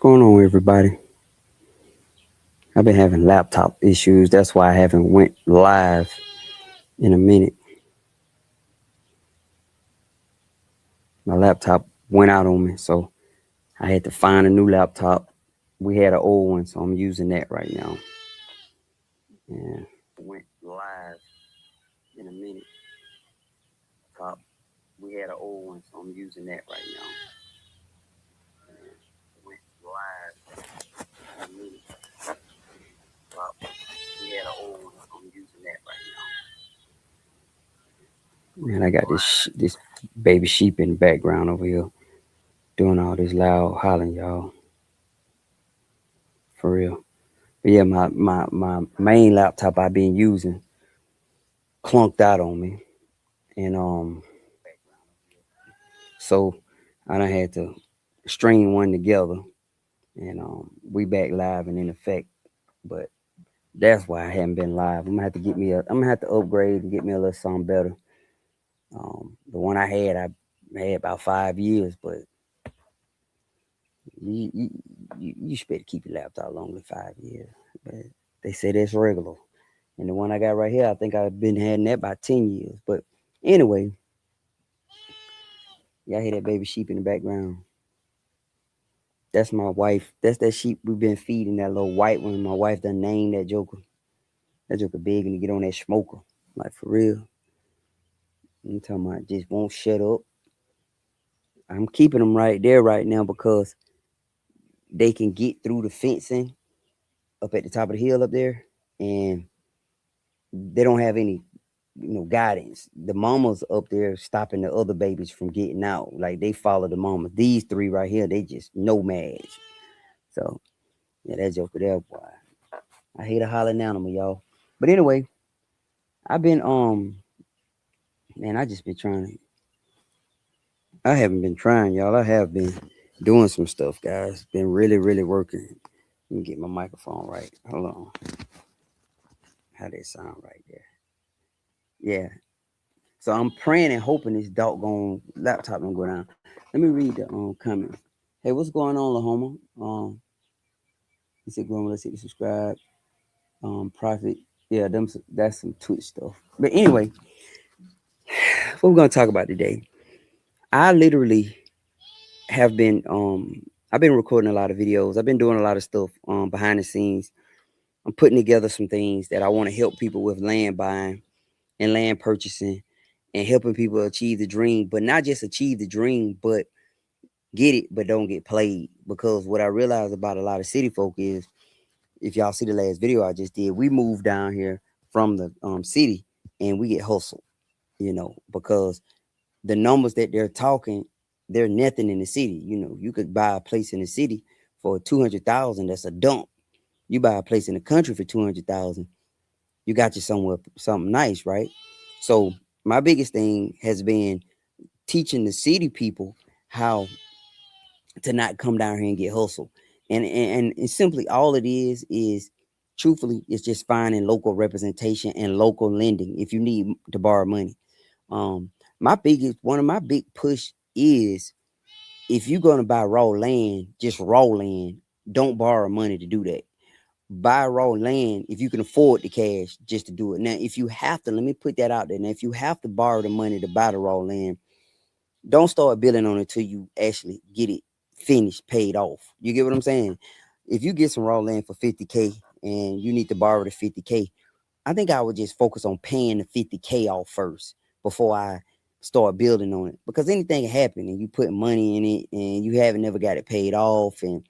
Going on, everybody? I've been having laptop issues. That's why I haven't went live in a minute. My laptop went out on me, so I had to find a new laptop. We had an old one, so I'm using that right now. Yeah, went live in a minute. Top. We had an old one, so I'm using that right now. Yeah, went live in a minute. Top. We had an old one, so I'm using that right now. Man, I got this baby sheep in the background over here doing all this loud hollering, y'all. For real. But yeah, my main laptop I've been using clunked out on me. And so I done had to string one together and we back live and in effect. But that's why I haven't been live. I'm gonna have to upgrade and get me a little something better. The one I had about 5 years, but you you, you should better keep your laptop longer than 5 years. But they say that's regular. And the one I got right here, I think I've been having that about 10 years. But anyway, y'all hear that baby sheep in the background? That's my wife. That's that sheep we've been feeding, that little white one. My wife done named that joker. That joker big and to get on that smoker. Like for real. I'm talking about just won't shut up. I'm keeping them right there right now because they can get through the fencing up at the top of the hill up there. And they don't have any guidance. The mamas up there stopping the other babies from getting out. Like they follow the mama. These three right here, they just nomads. So yeah, that joker there, boy. I hate a hollering animal, y'all. But anyway, I've been man, I just been trying to. I haven't been trying, y'all. I have been doing some stuff, guys. Been really, really working. Let me get my microphone right. Hold on. How that sound right there? Yeah. So I'm praying and hoping this doggone laptop don't go down. Let me read the comment. Hey, what's going on, Lahoma? He said, "Grandma, let's hit the subscribe." Profit. Yeah, that's some Twitch stuff. But anyway, what we're gonna talk about today. I literally have been I've been recording a lot of videos. I've been doing a lot of stuff behind the scenes. I'm putting together some things that I want to help people with land buying and land purchasing and helping people achieve the dream, but not just achieve the dream, but get it, but don't get played. Because what I realize about a lot of city folk is, if y'all see the last video I just did, we moved down here from the city and we get hustled, because the numbers that they're talking, they're nothing in the city. You could buy a place in the city for 200,000. That's a dump. You buy a place in the country for 200,000. You got you somewhere something nice, right? So my biggest thing has been teaching the city people how to not come down here and get hustled. And simply all it is truthfully, it's just finding local representation and local lending if you need to borrow money. Um, one of my big push is, if you're gonna buy raw land, just raw land, don't borrow money to do that. Buy raw land if you can afford the cash just to do it. Now, if you have to, let me put that out there. Now, if you have to borrow the money to buy the raw land, don't start building on it till you actually get it finished, paid off. You get what I'm saying? If you get some raw land for 50K and you need to borrow the 50K, I think I would just focus on paying the 50K off first before I start building on it. Because anything can happen and you put money in it and you haven't never got it paid off, and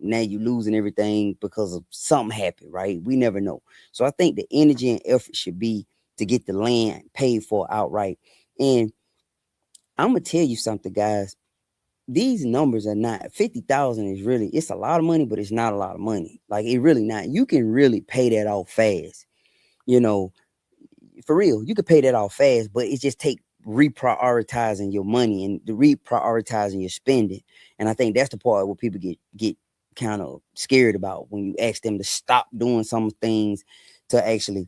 now you losing everything because of something happened, right? We never know. So I think the energy and effort should be to get the land paid for outright. And I'm gonna tell you something, guys. These numbers are not 50,000 is really, it's a lot of money, but it's not a lot of money. Like, it really not. You can really pay that off fast. You know, for real, you could pay that off fast, but it just take reprioritizing your money and the reprioritizing your spending. And I think that's the part where people get kind of scared about, when you ask them to stop doing some things to actually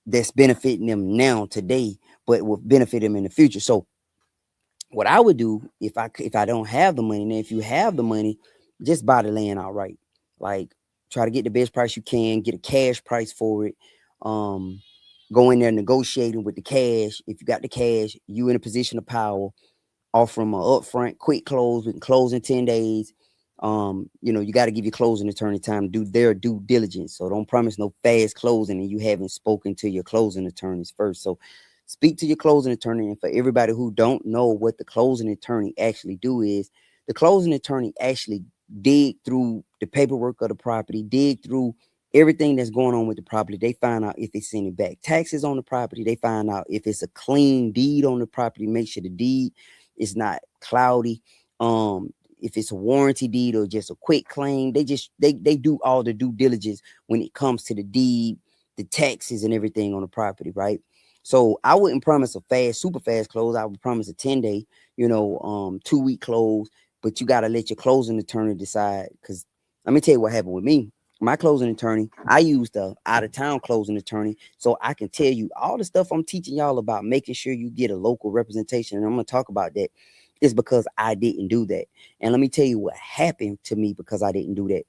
that's benefiting them now today, but will benefit them in the future. So what I would do if I don't have the money, now if you have the money, just buy the land outright. Like, try to get the best price you can, get a cash price for it. Um, Go in there negotiating with the cash. If you got the cash, you in a position of power. Offer them an upfront quick close. We can close in 10 days. You got to give your closing attorney time to do their due diligence. So don't promise no fast closing and you haven't spoken to your closing attorneys first. So speak to your closing attorney. And for everybody who don't know what the closing attorney actually do is, the closing attorney actually dig through the paperwork of the property, dig through everything that's going on with the property. They find out if it's sending back taxes on the property. They find out if it's a clean deed on the property. Make sure the deed is not cloudy. If it's a warranty deed or just a quick claim, they do all the due diligence when it comes to the deed, the taxes, and everything on the property, right? So I wouldn't promise a super fast close. I would promise a 10-day, 2-week close, but you got to let your closing attorney decide. Because let me tell you what happened with me. My closing attorney, I used a out of town closing attorney, so I can tell you all the stuff I'm teaching y'all about making sure you get a local representation. And I'm gonna talk about that. Is because I didn't do that. And let me tell you what happened to me because I didn't do that.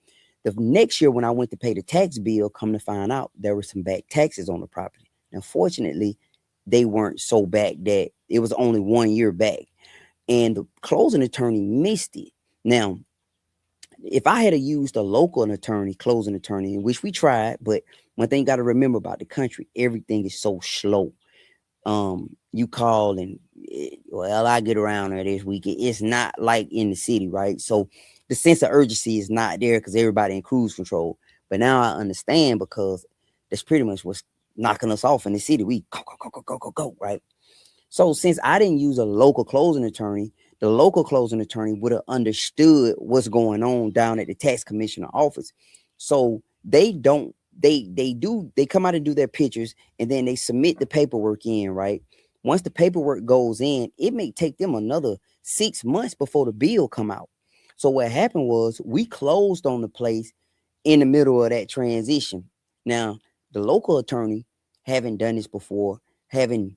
The next year when I went to pay the tax bill, come to find out there were some back taxes on the property. Now, fortunately, they weren't so back that it was only 1 year back, and the closing attorney missed it. Now, if I had used a local attorney, closing attorney, which we tried, but one thing you got to remember about the country, everything is so slow. You call and well, I get around there this weekend. It's not like in the city, right? So the sense of urgency is not there because everybody in cruise control. But now I understand because that's pretty much what's knocking us off in the city. We go, right? So since I didn't use a local closing attorney, the local closing attorney would have understood what's going on down at the tax commissioner office. So they come out and do their pictures and then they submit the paperwork in, right? Once the paperwork goes in, it may take them another 6 months before the bill come out. So what happened was we closed on the place in the middle of that transition. Now, the local attorney, having done this before, having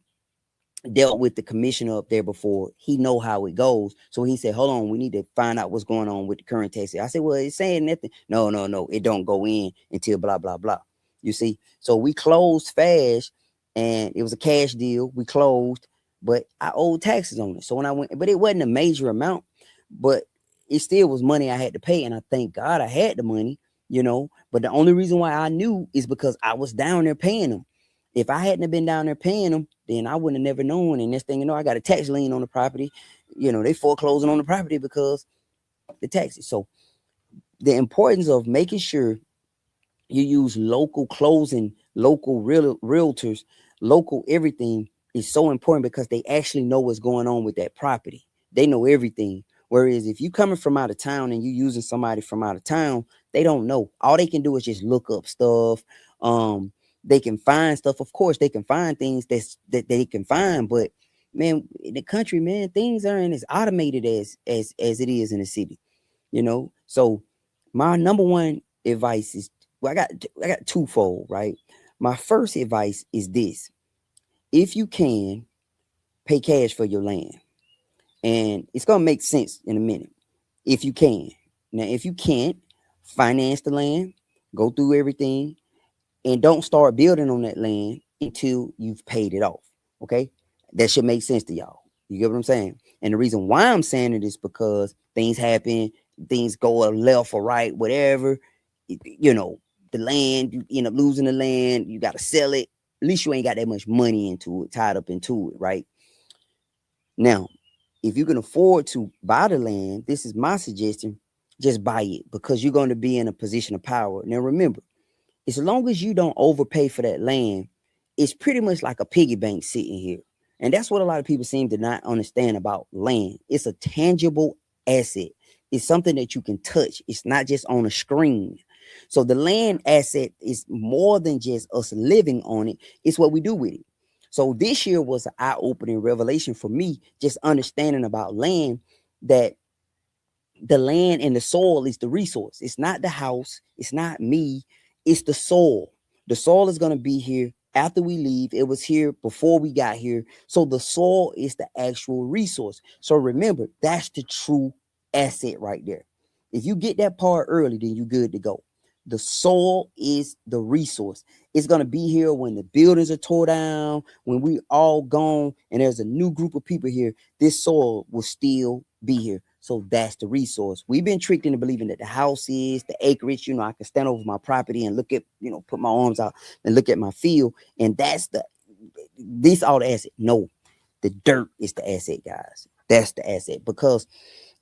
dealt with the commissioner up there before, he know how it goes. So he said, hold on, we need to find out what's going on with the current tax. I said, well, it's saying nothing. No, it don't go in until blah blah blah. You see, so we closed fast and it was a cash deal. We closed, but I owed taxes on it. So when I went, but it wasn't a major amount, but it still was money I had to pay. And I thank God I had the money, but the only reason why I knew is because I was down there paying them. If I hadn't been down there paying them, then I wouldn't have never known. And next thing you know, I got a tax lien on the property. They foreclosing on the property because the taxes. So the importance of making sure you use local closing, local realtors, local everything is so important because they actually know what's going on with that property. They know everything. Whereas if you coming from out of town and you using somebody from out of town, they don't know. All they can do is just look up stuff. They can find stuff. Of course, they can find things that they can find, but man, in the country, man, things aren't as automated as it is in the city. So my number one advice is, well, I got twofold, right? My first advice is this: if you can, pay cash for your land, and it's gonna make sense in a minute. If you can, now if you can't, finance the land, go through everything, and don't start building on that land until you've paid it off. Okay, that should make sense to y'all. You get what I'm saying? And the reason why I'm saying it is because things happen, things go left or right, whatever. The land, you end up losing the land, you got to sell it. At least you ain't got that much money into it, tied up into it, right? Now, if you can afford to buy the land, this is my suggestion: just buy it because you're going to be in a position of power. Now, remember, as long as you don't overpay for that land, it's pretty much like a piggy bank sitting here. And that's what a lot of people seem to not understand about land. It's a tangible asset. It's something that you can touch. It's not just on a screen. So the land asset is more than just us living on it. It's what we do with it. So this year was an eye-opening revelation for me, just understanding about land, that the land and the soil is the resource. It's not the house. It's not me. It's the soil. The soil is going to be here after we leave. It was here before we got here. So the soil is the actual resource. So remember, that's the true asset right there. If you get that part early, then you good to go. The soil is the resource. It's going to be here when the buildings are tore down, when we all gone and there's a new group of people here. This soil will still be here. So that's the resource. We've been tricked into believing that the house is the acreage. You know, I can stand over my property and look at, put my arms out and look at my field. And this all the asset. No, the dirt is the asset, guys. That's the asset, because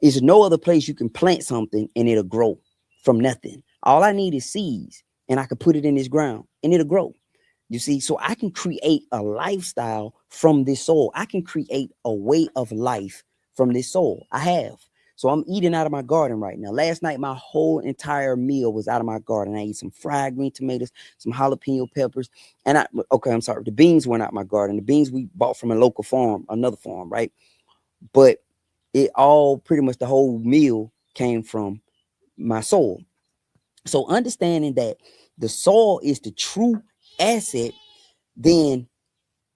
there's no other place you can plant something and it'll grow from nothing. All I need is seeds, and I can put it in this ground and it'll grow. You see, so I can create a lifestyle from this soil. I can create a way of life from this soil. I have. So I'm eating out of my garden right now. Last night, my whole entire meal was out of my garden. I ate some fried green tomatoes, some jalapeno peppers. I'm sorry. The beans weren't out my garden. The beans we bought from a local farm, another farm, right? But it all pretty much the whole meal came from my soul. So understanding that the soul is the true asset, then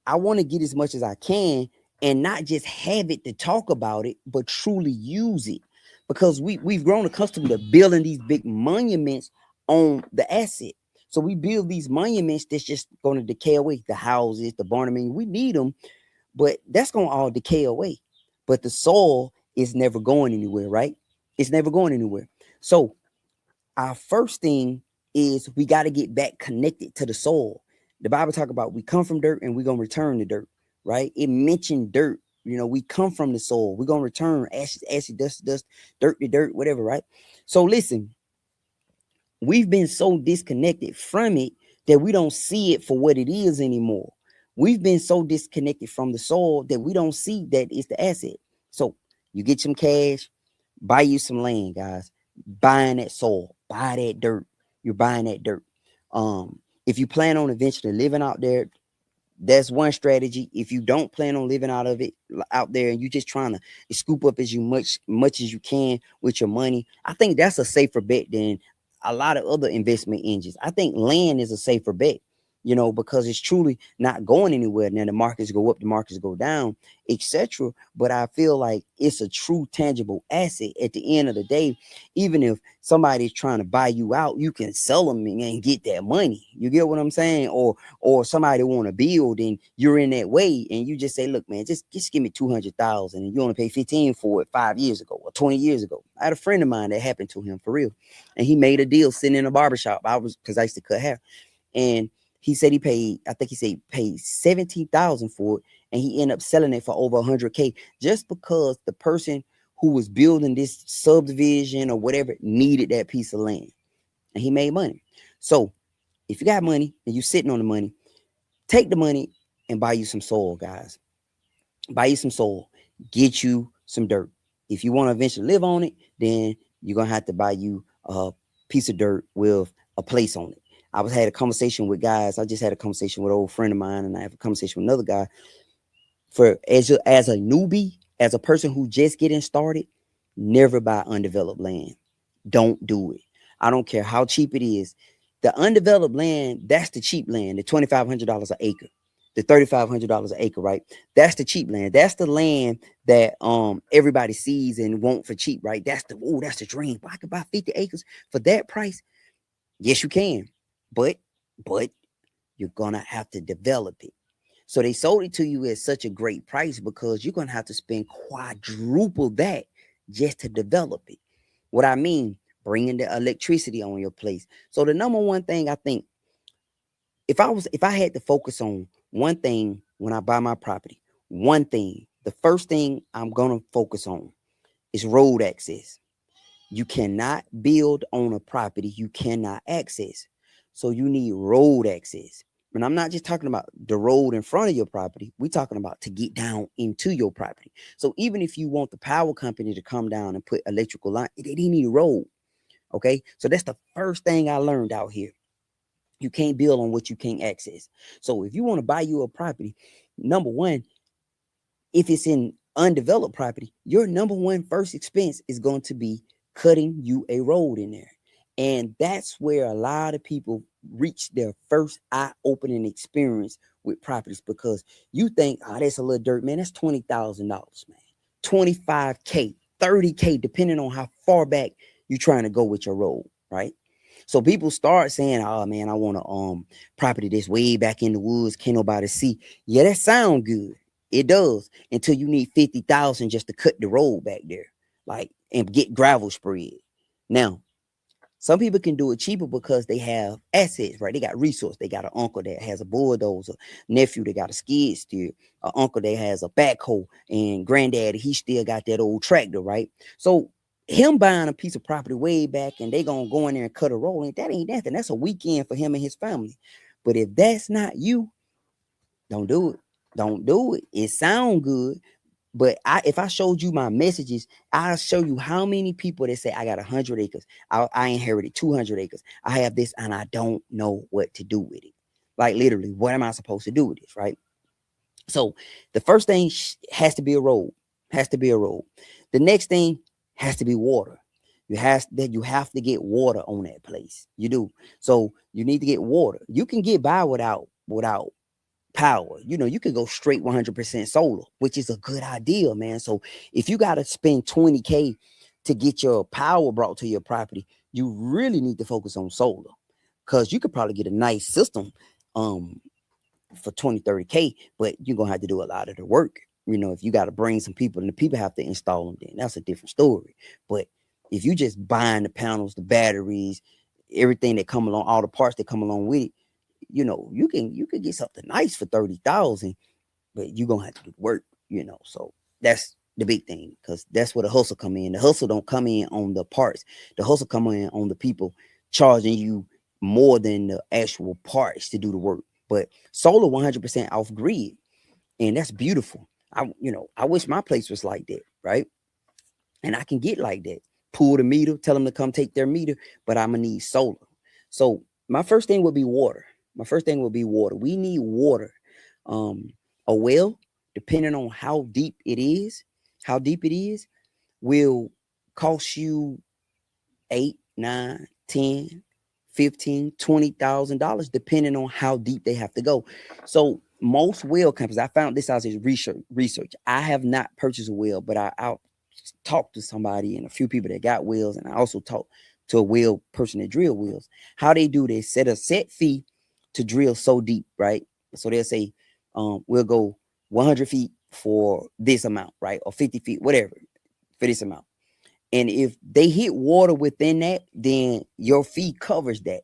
I want to get as much as I can and not just have it to talk about it, but truly use it. Because we've grown accustomed to building these big monuments on the asset. So we build these monuments that's just going to decay away. The houses, the barn, we need them, but that's going to all decay away. But the soul is never going anywhere, right? It's never going anywhere. So our first thing is we got to get back connected to the soul. The Bible talk about we come from dirt and we're going to return to dirt, right? It mentioned dirt. We come from the soul. We're going to return ashes, dust, dirt to dirt, whatever, right? So listen, we've been so disconnected from it that we don't see it for what it is anymore. We've been so disconnected from the soul that we don't see that it's the asset. So you get some cash, buy you some land, guys. Buying that soil, buy that dirt. You're buying that dirt. If you plan on eventually living out there, that's one strategy. If you don't plan on living out there, and you're just trying to scoop up as much as you can with your money, I think that's a safer bet than a lot of other investment engines. I think land is a safer bet, because it's truly not going anywhere. Now the markets go up, the markets go down, etc. But I feel like it's a true tangible asset at the end of the day. Even if somebody's trying to buy you out, you can sell them and get that money. You get what I'm saying? Or somebody want to build and you're in that way and you just say, look, man, just give me 200,000 and you only pay 15 for it 5 years ago or 20 years ago. I had a friend of mine that happened to him for real. And he made a deal sitting in a barbershop. Because I used to cut hair. And he said he paid 17,000 for it, and he ended up selling it for over 100K just because the person who was building this subdivision or whatever needed that piece of land, and he made money. So if you got money and you're sitting on the money, take the money and buy you some soil, guys. Buy you some soil, get you some dirt. If you want to eventually live on it, then you're gonna have to buy you a piece of dirt with a place on it. I had a conversation with guys. I just had a conversation with an old friend of mine, and I have a conversation with another guy. As a newbie, as a person who just getting started, never buy undeveloped land. Don't do it. I don't care how cheap it is. The undeveloped land, that's the cheap land, the $2,500 an acre, the $3,500 an acre, right? That's the cheap land. That's the land that everybody sees and want for cheap, right? That's the dream. I could buy 50 acres for that price. Yes, you can. But you're gonna have to develop it. So they sold it to you at such a great price because you're gonna have to spend quadruple that just to develop it. What I mean, bringing the electricity on your place. So the number one thing I think, if I had to focus on one thing when I buy my property, the first thing I'm gonna focus on is road access. You cannot build on a property you cannot access. So you need road access. And I'm not just talking about the road in front of your property. We're talking about to get down into your property. So even if you want the power company to come down and put electrical line, they need a road. Okay. So that's the first thing I learned out here. You can't build on what you can't access. So if you want to buy you a property, number one, if it's in undeveloped property, your number one first expense is going to be cutting you a road in there. And that's where a lot of people reach their first eye-opening experience with properties, because you think, oh, that's a little dirt, man. That's $20,000, man. 25K, 30K, depending on how far back You trying to go with your road, right? So people start saying, "Oh man, I want a property that's way back in the woods, can't nobody see." Yeah, that sound good. It does until you need 50,000 just to cut the road back there, like and get gravel spread. Now, some people can do it cheaper because they have assets, right? They got resource. They got an uncle that has a bulldozer, nephew that got a skid steer, an uncle that has a backhoe, and granddaddy, he still got that old tractor, right? So him buying a piece of property way back and they gonna go in there and cut a roll, and that ain't nothing. That's a weekend for him and his family. But if that's not you, don't do it. Don't do it. It sound good, but if I showed you my messages, I'll show you how many people that say I got 100 acres. I inherited 200 acres. I have this and I don't know what to do with it. Like literally, what am I supposed to do with this, right? So the first thing has to be a road. Has to be a road. The next thing has to be water. You have to get water on that place. You do. So you need to get water. You can get by without power. You can go straight 100% solar, which is a good idea, man. So if you got to spend 20K to get your power brought to your property, you really need to focus on solar, because you could probably get a nice system for 20-30K, but you're gonna have to do a lot of the work. If you got to bring some people and the people have to install them, then that's a different story. But if you just buying the panels, the batteries, everything that come along, all the parts that come along with it, you can get something nice for 30,000, but you're gonna have to do work. So that's the big thing, because that's where the hustle come in. The hustle don't come in on the parts. The hustle come in on the people charging you more than the actual parts to do the work. But solar 100% off grid, and that's beautiful. I wish my place was like that, right? And I can get like that. Pull the meter, tell them to come take their meter, but I'm gonna need solar. So my first thing would be water. We need water. A well, depending on how deep it is, will cost you 8, 9, 10, 15, $20,000, depending on how deep they have to go. So most well companies, I found this out as research. I have not purchased a well, but I'll talk to somebody and a few people that got wells, and I also talked to a well person that drill wells. How they do this: set a set fee to drill so deep, right? So they'll say, we'll go 100 feet for this amount, right? Or 50 feet, whatever, for this amount. And if they hit water within that, then your fee covers that.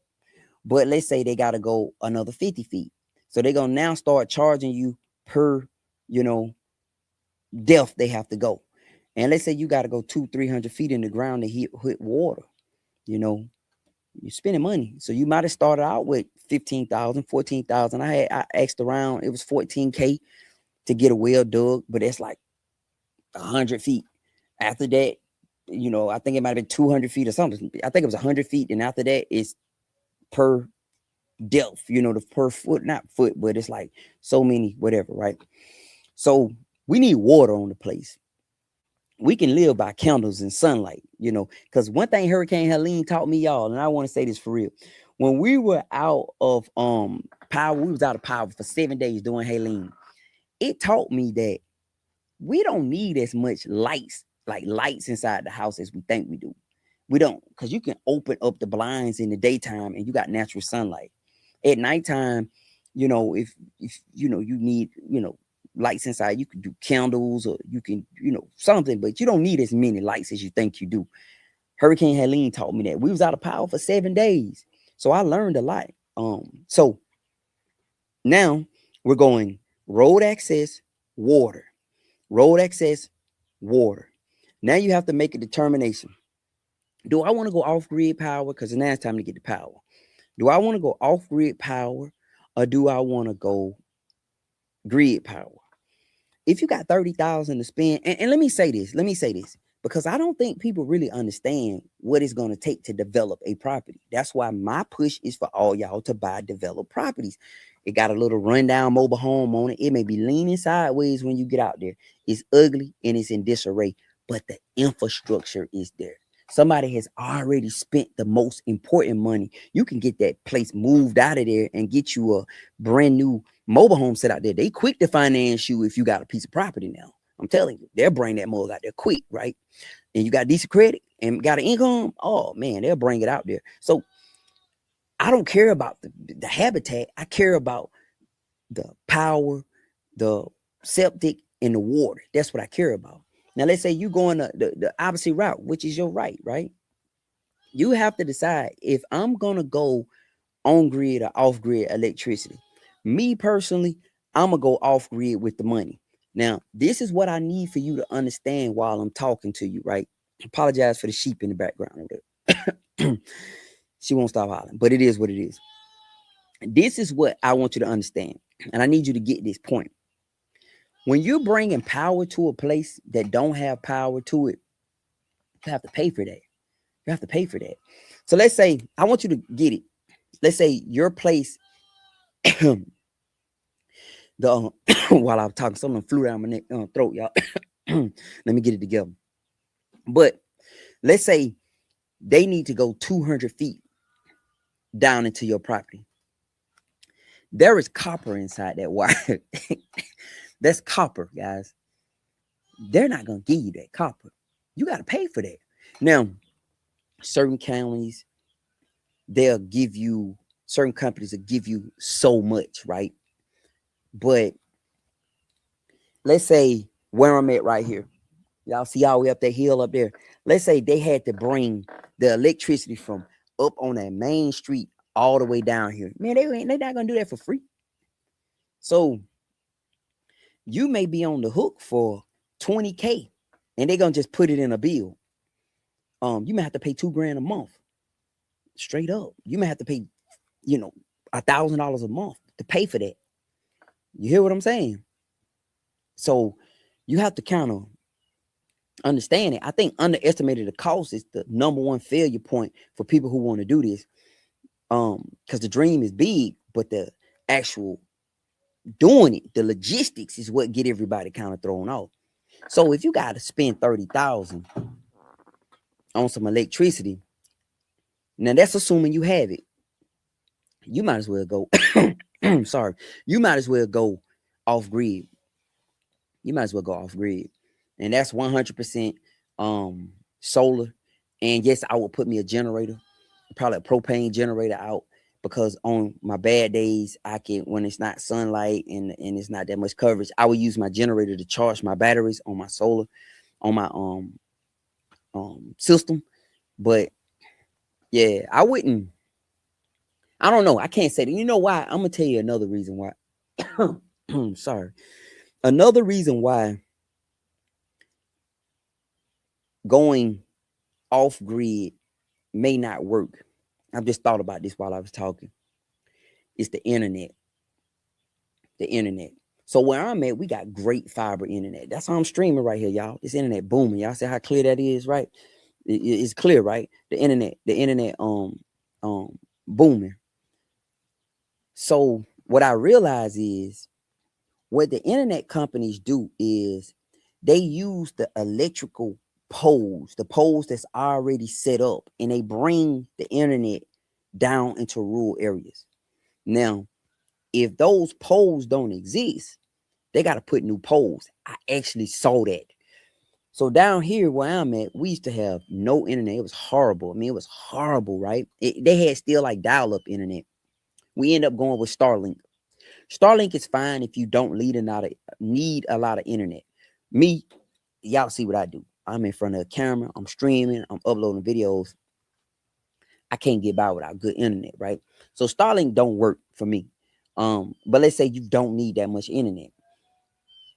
But let's say they got to go another 50 feet. So they're going to now start charging you per, you know, depth they have to go. And let's say you got to go 200-300 feet in the ground to hit water. You're spending money. So you might have started out with 15,000, 14,000. I asked around, it was 14K to get a well dug, but it's like 100 feet. After that, I think it might have been 200 feet or something. I think it was 100 feet. And after that, it's per depth, the per foot, not foot, but it's like so many, whatever, right? So we need water on the place. We can live by candles and sunlight, because one thing Hurricane Helene taught me, y'all, and I want to say this for real. When we were out of power, we was out of power for 7 days during Helene. It taught me that we don't need as much lights inside the house as we think we do. We don't, because you can open up the blinds in the daytime and you got natural sunlight. At nighttime, if you need, lights inside, you can do candles, or you can, something, but you don't need as many lights as you think you do. Hurricane Helene taught me that. We was out of power for 7 days. So I learned a lot. So now we're going road access, water. Road access, water. Now you have to make a determination. Do I want to go off-grid power? Because now it's time to get the power. Do I want to go off-grid power, or do I want to go grid power? If you got 30,000 to spend, and let me say this, because I don't think people really understand what it's going to take to develop a property. That's why my push is for all y'all to buy developed properties. It got a little rundown mobile home on it. It may be leaning sideways when you get out there. It's ugly and it's in disarray, but the infrastructure is there. Somebody has already spent the most important money. You can get that place moved out of there and get you a brand new mobile home set out there. They quick to finance you if you got a piece of property now. I'm telling you, they'll bring that mug out there quick, right? And you got decent credit and got an income, oh man, they'll bring it out there. So I don't care about the habitat. I care about the power, the septic, and the water. That's what I care about. Now, let's say you going the opposite route, which is your right, right? You have to decide if I'm going to go on grid or off grid electricity. Me personally, I'm going to go off grid with the money. Now, this is what I need for you to understand while I'm talking to you, right? Apologize for the sheep in the background. She won't stop hollering, but it is what it is. This is what I want you to understand, and I need you to get this point. When you're bringing power to a place that don't have power to it, you have to pay for that. You have to pay for that. So let's say, I want you to get it. Let's say your place, the while I was talking, something flew down my neck, throat, y'all. Let me get it together. But let's say they need to go 200 feet down into your property. There is copper inside that wire. That's copper, guys. They're not going to give you that copper. You got to pay for that. Now, certain counties, certain companies will give you so much, right? But let's say where I'm at right here. Y'all see all the way up that hill up there. Let's say they had to bring the electricity from up on that main street all the way down here. Man, they're not going to do that for free. So you may be on the hook for $20K and they're going to just put it in a bill. You may have to pay $2,000 a month. Straight up. You may have to pay, $1,000 a month to pay for that. You hear what I'm saying? So you have to kind of understand it. I think underestimated the cost is the number one failure point for people who want to do this. Because the dream is big, but the actual doing it, the logistics is what get everybody kind of thrown off. So if you got to spend $30,000 on some electricity, now that's assuming you have it. You might as well go. Sorry, you might as well go off grid. You might as well go off grid, and that's 100% solar. And yes, I would put me a generator, probably a propane generator out, because on my bad days, I can, when it's not sunlight and it's not that much coverage, I would use my generator to charge my batteries on my solar, on my system. But yeah, I don't know. I can't say that. You know why? I'm gonna tell you another reason why. Sorry. Another reason why going off grid may not work. I've just thought about this while I was talking. It's the internet. The internet. So where I'm at, we got great fiber internet. That's how I'm streaming right here, y'all. This internet booming. Y'all see how clear that is, right? It's clear, right? The internet booming. So what I realize is what the internet companies do is they use the electrical poles, the poles that's already set up, and they bring the internet down into rural areas. Now, if those poles don't exist, they got to put new poles. I actually saw that. So down here where I'm at, we used to have no internet. It was horrible. I mean, it was horrible, right? They had still like dial-up internet. We end up going with Starlink. Starlink is fine if you don't need a lot of internet. Me, y'all see what I do. I'm in front of a camera. I'm streaming. I'm uploading videos. I can't get by without good internet, right? So Starlink don't work for me. But let's say you don't need that much internet.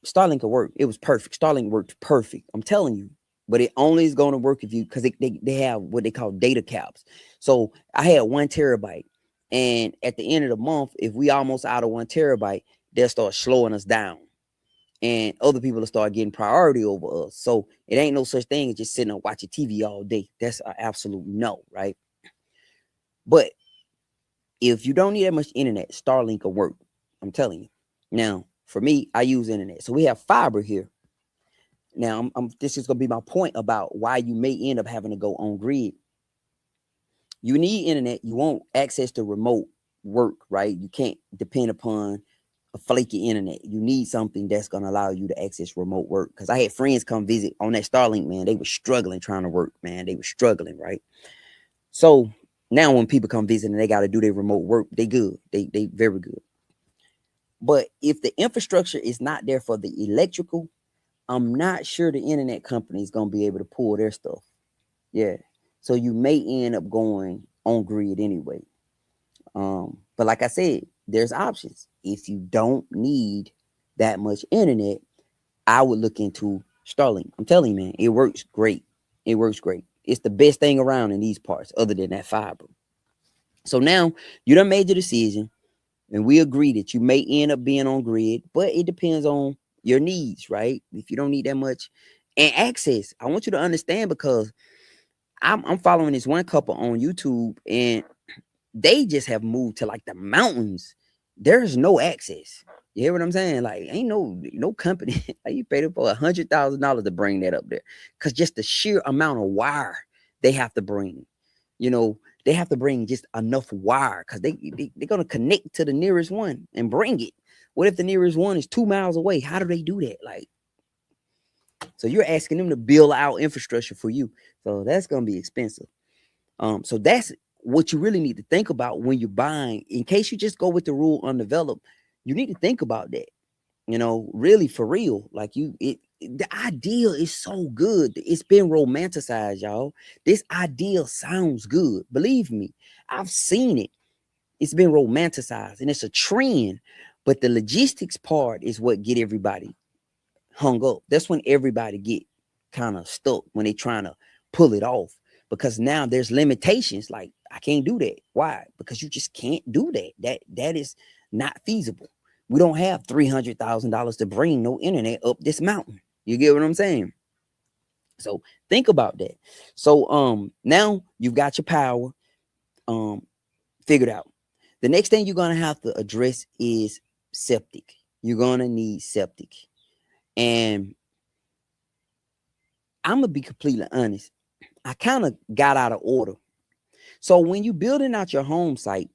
Starlink will work. It was perfect. Starlink worked perfect. I'm telling you. But it only is going to work if you, because they have what they call data caps. So I had 1 terabyte. And at the end of the month, if we almost out of 1 terabyte, they'll start slowing us down. And other people will start getting priority over us. So it ain't no such thing as just sitting and watching TV all day. That's an absolute no, right? But if you don't need that much internet, Starlink will work. I'm telling you. Now, for me, I use internet. So we have fiber here. Now, this is going to be my point about why you may end up having to go on grid. You need internet. You want access to remote work, right? You can't depend upon a flaky internet. You need something that's going to allow you to access remote work. Because I had friends come visit on that Starlink, man. They were struggling trying to work, man. They were struggling, right? So now when people come visit and they got to do their remote work, they good. They very good. But if the infrastructure is not there for the electrical, I'm not sure the internet company is going to be able to pull their stuff. Yeah. So you may end up going on grid anyway. But like I said, there's options. If you don't need that much internet, I would look into Starlink. I'm telling you, man, it works great. It works great. It's the best thing around in these parts, other than that fiber. So now you done made your decision, and we agree that you may end up being on grid, but it depends on your needs, right? If you don't need that much and access, I want you to understand, because I'm following this one couple on YouTube, and they just have moved to like the mountains. There's no access. You hear what I'm saying? Like, ain't no company. Like, you paid for $100,000 to bring that up there, because just the sheer amount of wire they have to bring. They have to bring just enough wire, because they're gonna connect to the nearest one and bring it. What if the nearest one is 2 miles away? How do they do that? Like, so you're asking them to build out infrastructure for you. So that's gonna be expensive. So that's what you really need to think about when you're buying. In case you just go with the rule undeveloped, you need to think about that. Really, for real. Like, the ideal is so good. It's been romanticized, y'all. This ideal sounds good. Believe me, I've seen it. It's been romanticized, and it's a trend. But the logistics part is what get everybody hung up. That's when everybody get kind of stuck, when they trying to pull it off, because now there's limitations. Like, I can't do that. Why? Because you just can't do that. That is not feasible. We don't have $300,000 to bring no internet up this mountain. You get what I'm saying? So think about that. So now you've got your power figured out. The next thing you're gonna have to address is septic. You're gonna need septic. And I'm gonna be completely honest. I kind of got out of order. So when you're building out your home site,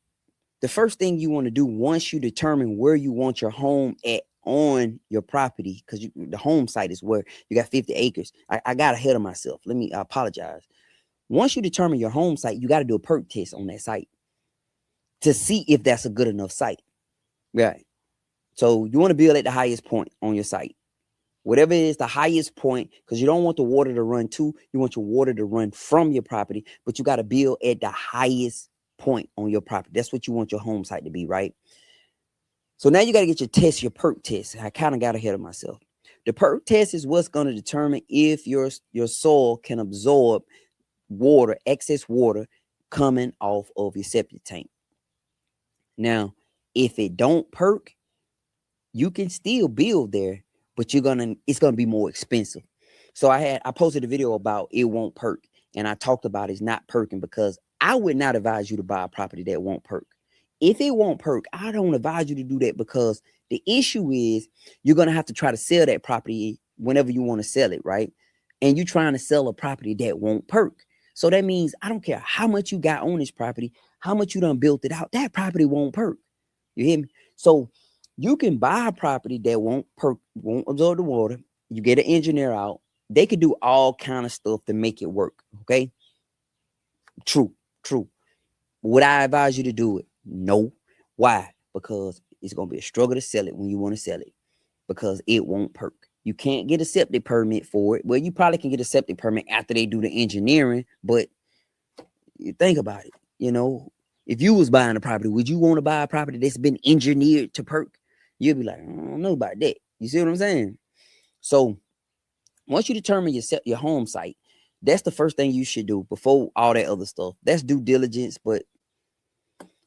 the first thing you want to do, once you determine where you want your home at on your property, because the home site is where you got 50 acres. I got ahead of myself. I apologize. Once you determine your home site, you got to do a perk test on that site to see if that's a good enough site. Right. So you want to build at the highest point on your site. Whatever is the highest point, because you don't want the water to run to, you want your water to run from your property, but you got to build at the highest point on your property. That's what you want your home site to be, right? So now you got to get your perk test. I kind of got ahead of myself. The perk test is what's going to determine if your soil can absorb water, excess water coming off of your septic tank. Now, if it don't perk, you can still build there, but it's gonna be more expensive. So I posted a video about it won't perk, and I talked about it's not perking, because I would not advise you to buy a property that won't perk. If it won't perk, I don't advise you to do that, because the issue is you're gonna have to try to sell that property whenever you want to sell it, right? And you're trying to sell a property that won't perk. So that means I don't care how much you got on this property, how much you done built it out, that property won't perk. You hear me? So you can buy a property that won't absorb the water. You get an engineer out. They could do all kind of stuff to make it work. Okay. True. Would I advise you to do it? No. Why? Because it's going to be a struggle to sell it when you want to sell it, because it won't perk. You can't get a septic permit for it. Well, you probably can get a septic permit after they do the engineering, but you think about it. If you was buying a property, would you want to buy a property that's been engineered to perk? You'll be like, I don't know about that. You see what I'm saying? So once you determine your home site, that's the first thing you should do before all that other stuff. That's due diligence. But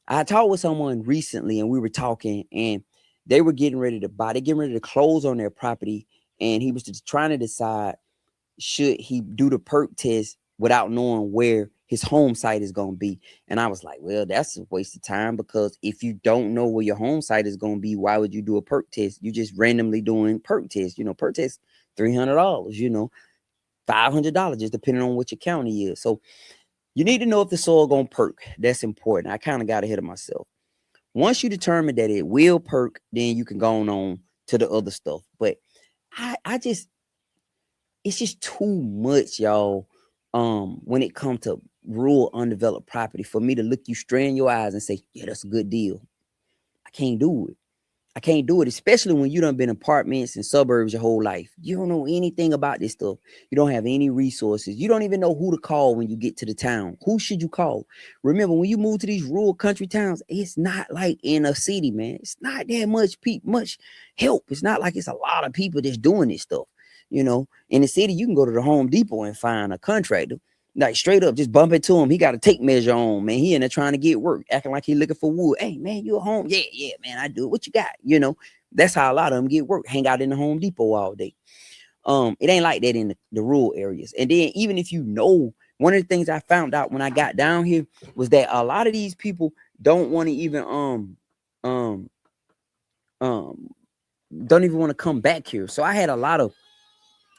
I talked with someone recently, and we were talking, and they were getting ready to buy. They're getting ready to close on their property, and he was just trying to decide, should he do the perk test without knowing where his home site is going to be. And I was like, well, that's a waste of time, because if you don't know where your home site is going to be, why would you do a perk test? You just randomly doing perk test. Perk test $300, $500, just depending on what your county is. So you need to know if the soil going to perk. That's important. I kind of got ahead of myself. Once you determine that it will perk, then you can go on to the other stuff. But I just, it's just too much, y'all. When it comes to rural undeveloped property, for me to look you straight in your eyes and say, yeah, that's a good deal. I can't do it. I can't do it, especially when you done been in apartments and suburbs your whole life. You don't know anything about this stuff. You don't have any resources. You don't even know who to call when you get to the town. Who should you call? Remember, when you move to these rural country towns, it's not like in a city, man. It's not that much help. It's not like it's a lot of people that's doing this stuff. In the city, you can go to the Home Depot and find a contractor. Like straight up, just bump into him. He got a tape measure on, man. He in there trying to get work, acting like he looking for wood. Hey, man, you at home? Yeah, man, I do it. What you got? That's how a lot of them get work. Hang out in the Home Depot all day. It ain't like that in the rural areas. And then even if one of the things I found out when I got down here was that a lot of these people don't want to even don't even want to come back here. So I had a lot of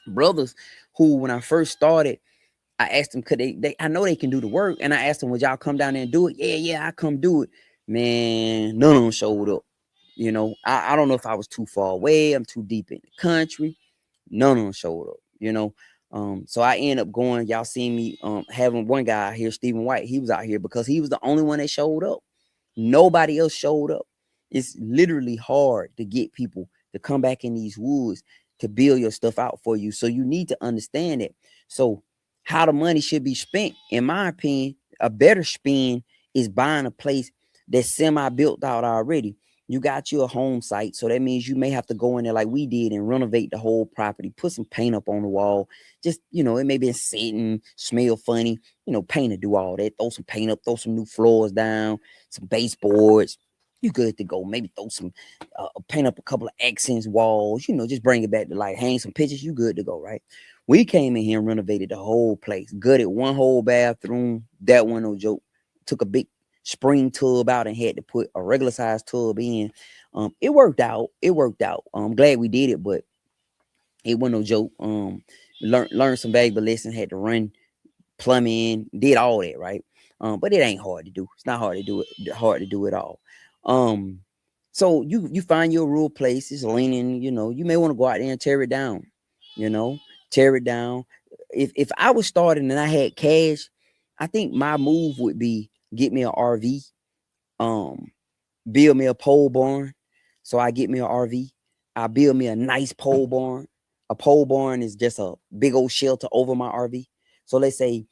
brothers who, when I first started, I asked them, could they I know they can do the work. And I asked them, would y'all come down there and do it? Yeah, I come do it. Man, none of them showed up. I don't know if I was too far away. I'm too deep in the country. None of them showed up. So I end up going, y'all see me having one guy out here, Stephen White. He was out here because he was the only one that showed up. Nobody else showed up. It's literally hard to get people to come back in these woods to build your stuff out for you. So you need to understand it. So how the money should be spent, in my opinion, a better spend is buying a place that's semi-built out already. You got you a home site, so that means you may have to go in there like we did and renovate the whole property, put some paint up on the wall. Just, it may be sitting, smell funny, paint to do all that. Throw some paint up, throw some new floors down, some baseboards. You good to go. Maybe throw some paint up a couple of accents walls, just bring it back to life. Hang some pictures, you good to go, right? We came in here and renovated the whole place. Gutted one whole bathroom. That one, no joke. Took a big spring tub out and had to put a regular size tub in. It worked out. I'm glad we did it, but it wasn't no joke. Learned some valuable lessons. Had to run plumbing, did all that, right? But it ain't hard to do. It's not hard to do it. Hard to do it all. So you find your rural places, leaning. You may want to go out there and tear it down. Tear it down. If I was starting and I had cash, I think my move would be get me an RV, build me a pole barn. So I get me an RV. I build me a nice pole barn. A pole barn is just a big old shelter over my RV. So let's say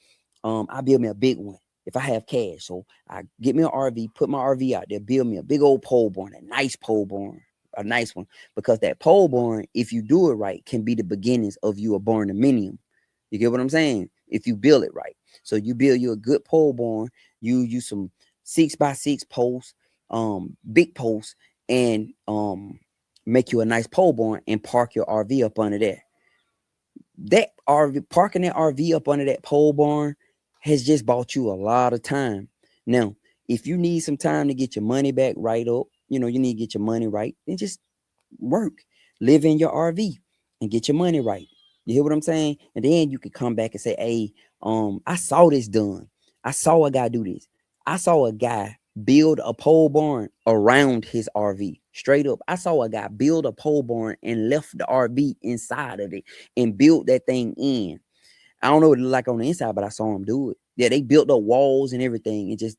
I build me a big one if I have cash. So I get me an RV, put my RV out there, build me a big old pole barn, a nice pole barn. A nice one, because that pole barn, if you do it right, can be the beginnings of you a barndominium. You get what I'm saying? If you build it right. So you build you a good pole barn, you use some 6x6 posts, big posts, and make you a nice pole barn and park your RV up under there. That RV, parking that RV up under that pole barn has just bought you a lot of time. Now, if you need some time to get your money back right up, you need to get your money right, then just work, live in your RV and get your money right. You hear what I'm saying? And then you can come back and say, hey, I saw this done. I saw a guy do this. I saw a guy build a pole barn around his RV. Straight up. I saw a guy build a pole barn and left the RV inside of it and built that thing in. I don't know what it looked like on the inside, but I saw him do it. Yeah, they built the walls and everything. And just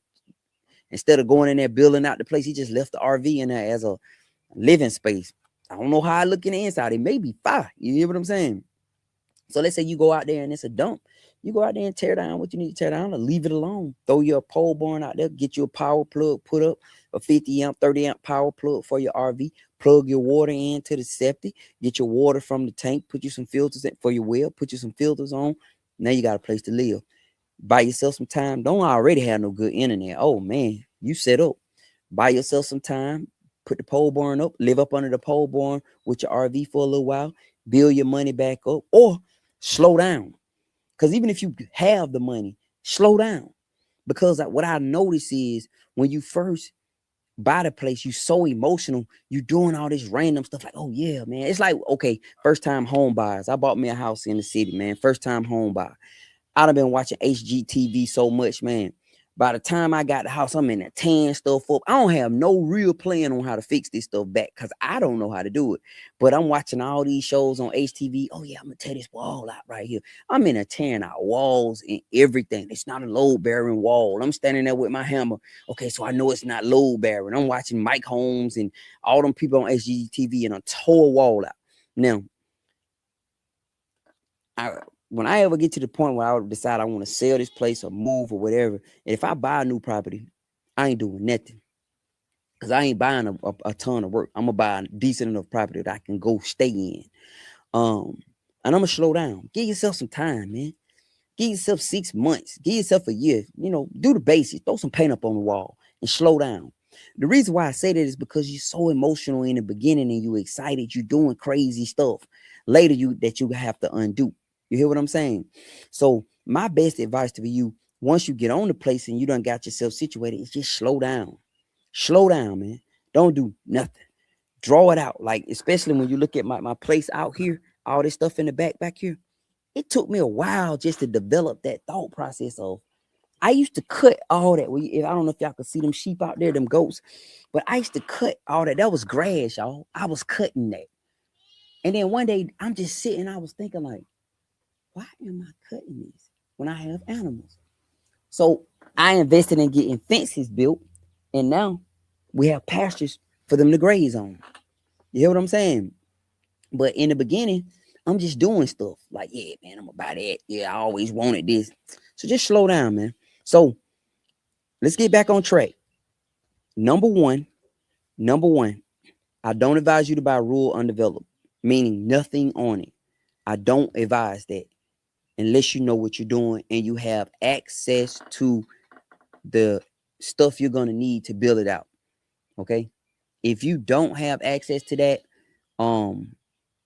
instead of going in there building out the place, he just left the RV in there as a living space. I don't know how I look in the inside. It may be fire. You hear what I'm saying? So let's say you go out there and it's a dump. You go out there and tear down what you need to tear down or leave it alone. Throw your pole barn out there, get you a power plug, put up a 50 amp, 30 amp power plug for your RV, plug your water into the septic, get your water from the tank, put you some filters in for your well, put you some filters on. Now you got a place to live. Buy yourself some time. Don't already have no good internet. Oh man, you set up. Buy yourself some time. Put the pole barn up, live up under the pole barn with your RV for a little while, build your money back up, or slow down. Because even if you have the money, slow down. Because what I notice is when you first buy the place, you so emotional, you doing all this random stuff like, oh yeah, man. It's like, okay, first time home buyers. I bought me a house in the city, man. First time home buyer. I've been watching HGTV so much, man. By the time I got the house, I'm in there tearing stuff up. I don't have no real plan on how to fix this stuff back because I don't know how to do it. But I'm watching all these shows on HTV. Oh, yeah, I'm going to tear this wall out right here. I'm in there tearing out walls and everything. It's not a load-bearing wall. I'm standing there with my hammer. Okay, so I know it's not load-bearing. I'm watching Mike Holmes and all them people on HGTV and I tore a wall out. Now, when I ever get to the point where I would decide I want to sell this place or move or whatever, and if I buy a new property, I ain't doing nothing because I ain't buying a ton of work. I'm gonna buy a decent enough property that I can go stay in. And I'm gonna slow down. Give yourself some time, man. Give yourself 6 months. Give yourself a year. Do the basics. Throw some paint up on the wall and slow down. The reason why I say that is because you're so emotional in the beginning and you're excited. You're doing crazy stuff. Later, you have to undo. You hear what I'm saying? So my best advice to you, once you get on the place and you done got yourself situated, is just slow down. Slow down, man. Don't do nothing. Draw it out. Like, especially when you look at my place out here, all this stuff in the back here. It took me a while just to develop that thought process of, I used to cut all that. I don't know if y'all could see them sheep out there, them goats, but I used to cut all that. That was grass, y'all. I was cutting that. And then one day I'm just sitting, I was thinking like, why am I cutting this when I have animals? So I invested in getting fences built, and now we have pastures for them to graze on. You hear what I'm saying? But in the beginning, I'm just doing stuff like, yeah, man, I'm gonna buy that. Yeah, I always wanted this. So just slow down, man. So let's get back on track. Number one, I don't advise you to buy rural undeveloped, meaning nothing on it. I don't advise that unless you know what you're doing and you have access to the stuff you're going to need to build it out. Okay. If you don't have access to that,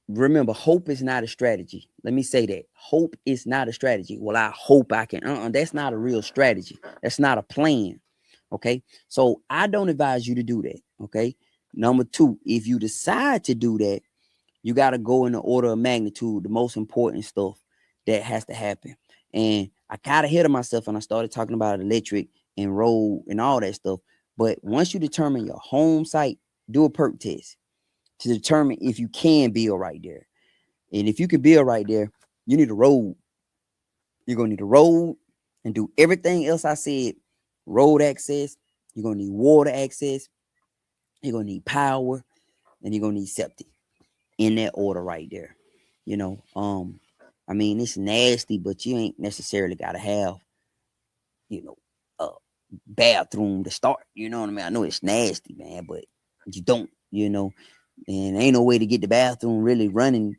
remember, hope is not a strategy. Let me say that. Hope is not a strategy. Well, I hope I can. That's not a real strategy. That's not a plan. Okay. So I don't advise you to do that. Okay. Number two, if you decide to do that, you got to go in the order of magnitude, the most important stuff that has to happen. And I got ahead of myself and I started talking about electric and road and all that stuff. But once you determine your home site, do a perk test to determine if you can build right there. And if you can build right there, you need a road. You're going to need a road and do everything else I said. Road access, you're going to need water access, you're going to need power, and you're going to need septic. In that order right there. I mean, it's nasty, but you ain't necessarily got to have, a bathroom to start. You know what I mean? I know it's nasty, man, but you don't, and ain't no way to get the bathroom really running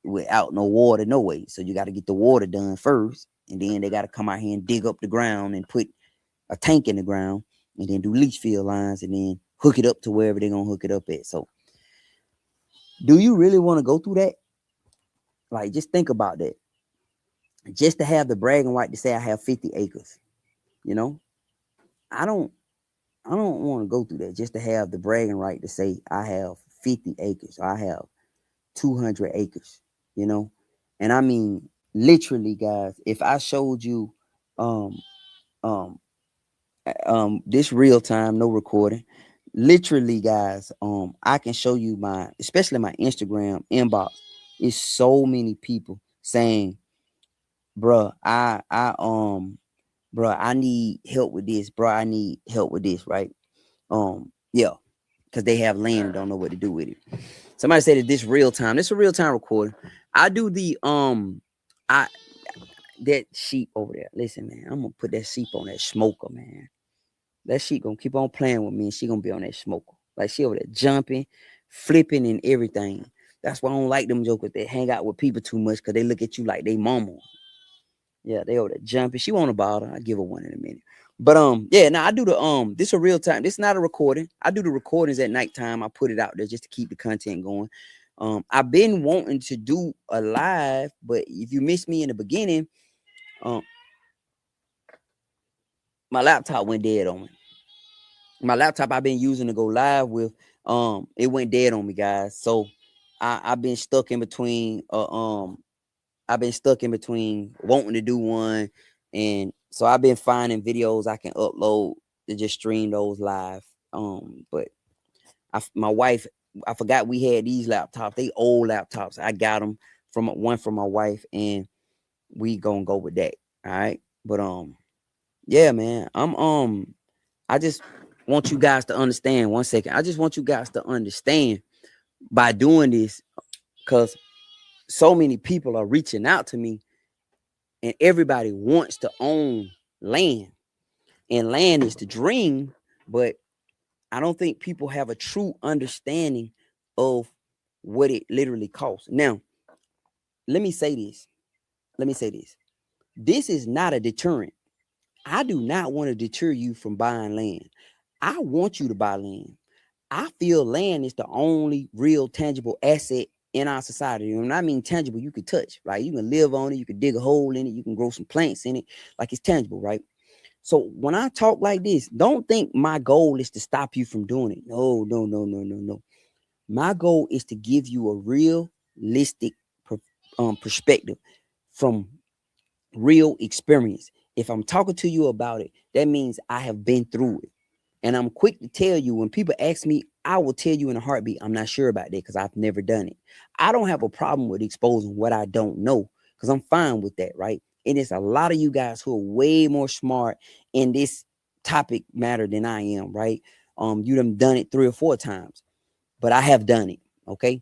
without no water, no way. So you got to get the water done first, and then they got to come out here and dig up the ground and put a tank in the ground, and then do leach field lines, and then hook it up to wherever they're gonna hook it up at. So, do you really want to go through that? Like, just think about that. Just to have the bragging right to say I have 50 acres, I don't want to go through that just to have the bragging right to say I have 50 acres. Or I have 200 acres, and I mean, literally, guys, if I showed you, um, um, this real time, no recording, literally, guys, I can show you especially my Instagram inbox. It's so many people saying, bruh, I need help with this, bruh. I need help with this, right? Yeah, because they have land and don't know what to do with it. Somebody said that this real time. This is a real time recording. I do the that sheep over there. Listen, man, I'm gonna put that sheep on that smoker, man. That sheep gonna keep on playing with me, and she gonna be on that smoker. Like, she over there jumping, flipping, and everything. That's why I don't like them jokers that hang out with people too much, because they look at you like they mama. Yeah, they over there jumping. She want a bottle. I'll give her one in a minute. But yeah, now I do the this a real time. This is not a recording. I do the recordings at nighttime. I put it out there just to keep the content going. I've been wanting to do a live, but if you missed me in the beginning, my laptop went dead on me. My laptop I've been using to go live with, it went dead on me, guys. So I've been stuck in between wanting to do one and So I've been finding videos I can upload to just stream those live. But my wife, I forgot we had these laptops. They old laptops. I got them from my wife, and we gonna go with that. All right. But yeah, man. I just want you guys to understand. One second. I just want you guys to understand by doing this, because so many people are reaching out to me, and everybody wants to own land. And land is the dream, but I don't think people have a true understanding of what it literally costs. Now, let me say this. Let me say this. This is not a deterrent. I do not want to deter you from buying land. I want you to buy land. I feel land is the only real tangible asset in our society. And when I mean tangible, you can touch, right? You can live on it, you can dig a hole in it, you can grow some plants in it, like it's tangible, right? So when I talk like this, don't think my goal is to stop you from doing it. No, no, no, no, no, no. My goal is to give you a realistic perspective from real experience. If I'm talking to you about it, that means I have been through it. And I'm quick to tell you, when people ask me, I will tell you in a heartbeat, I'm not sure about that because I've never done it. I don't have a problem with exposing what I don't know because I'm fine with that, right? And it's a lot of you guys who are way more smart in this topic matter than I am, right? You done it 3 or 4 times, but I have done it, okay?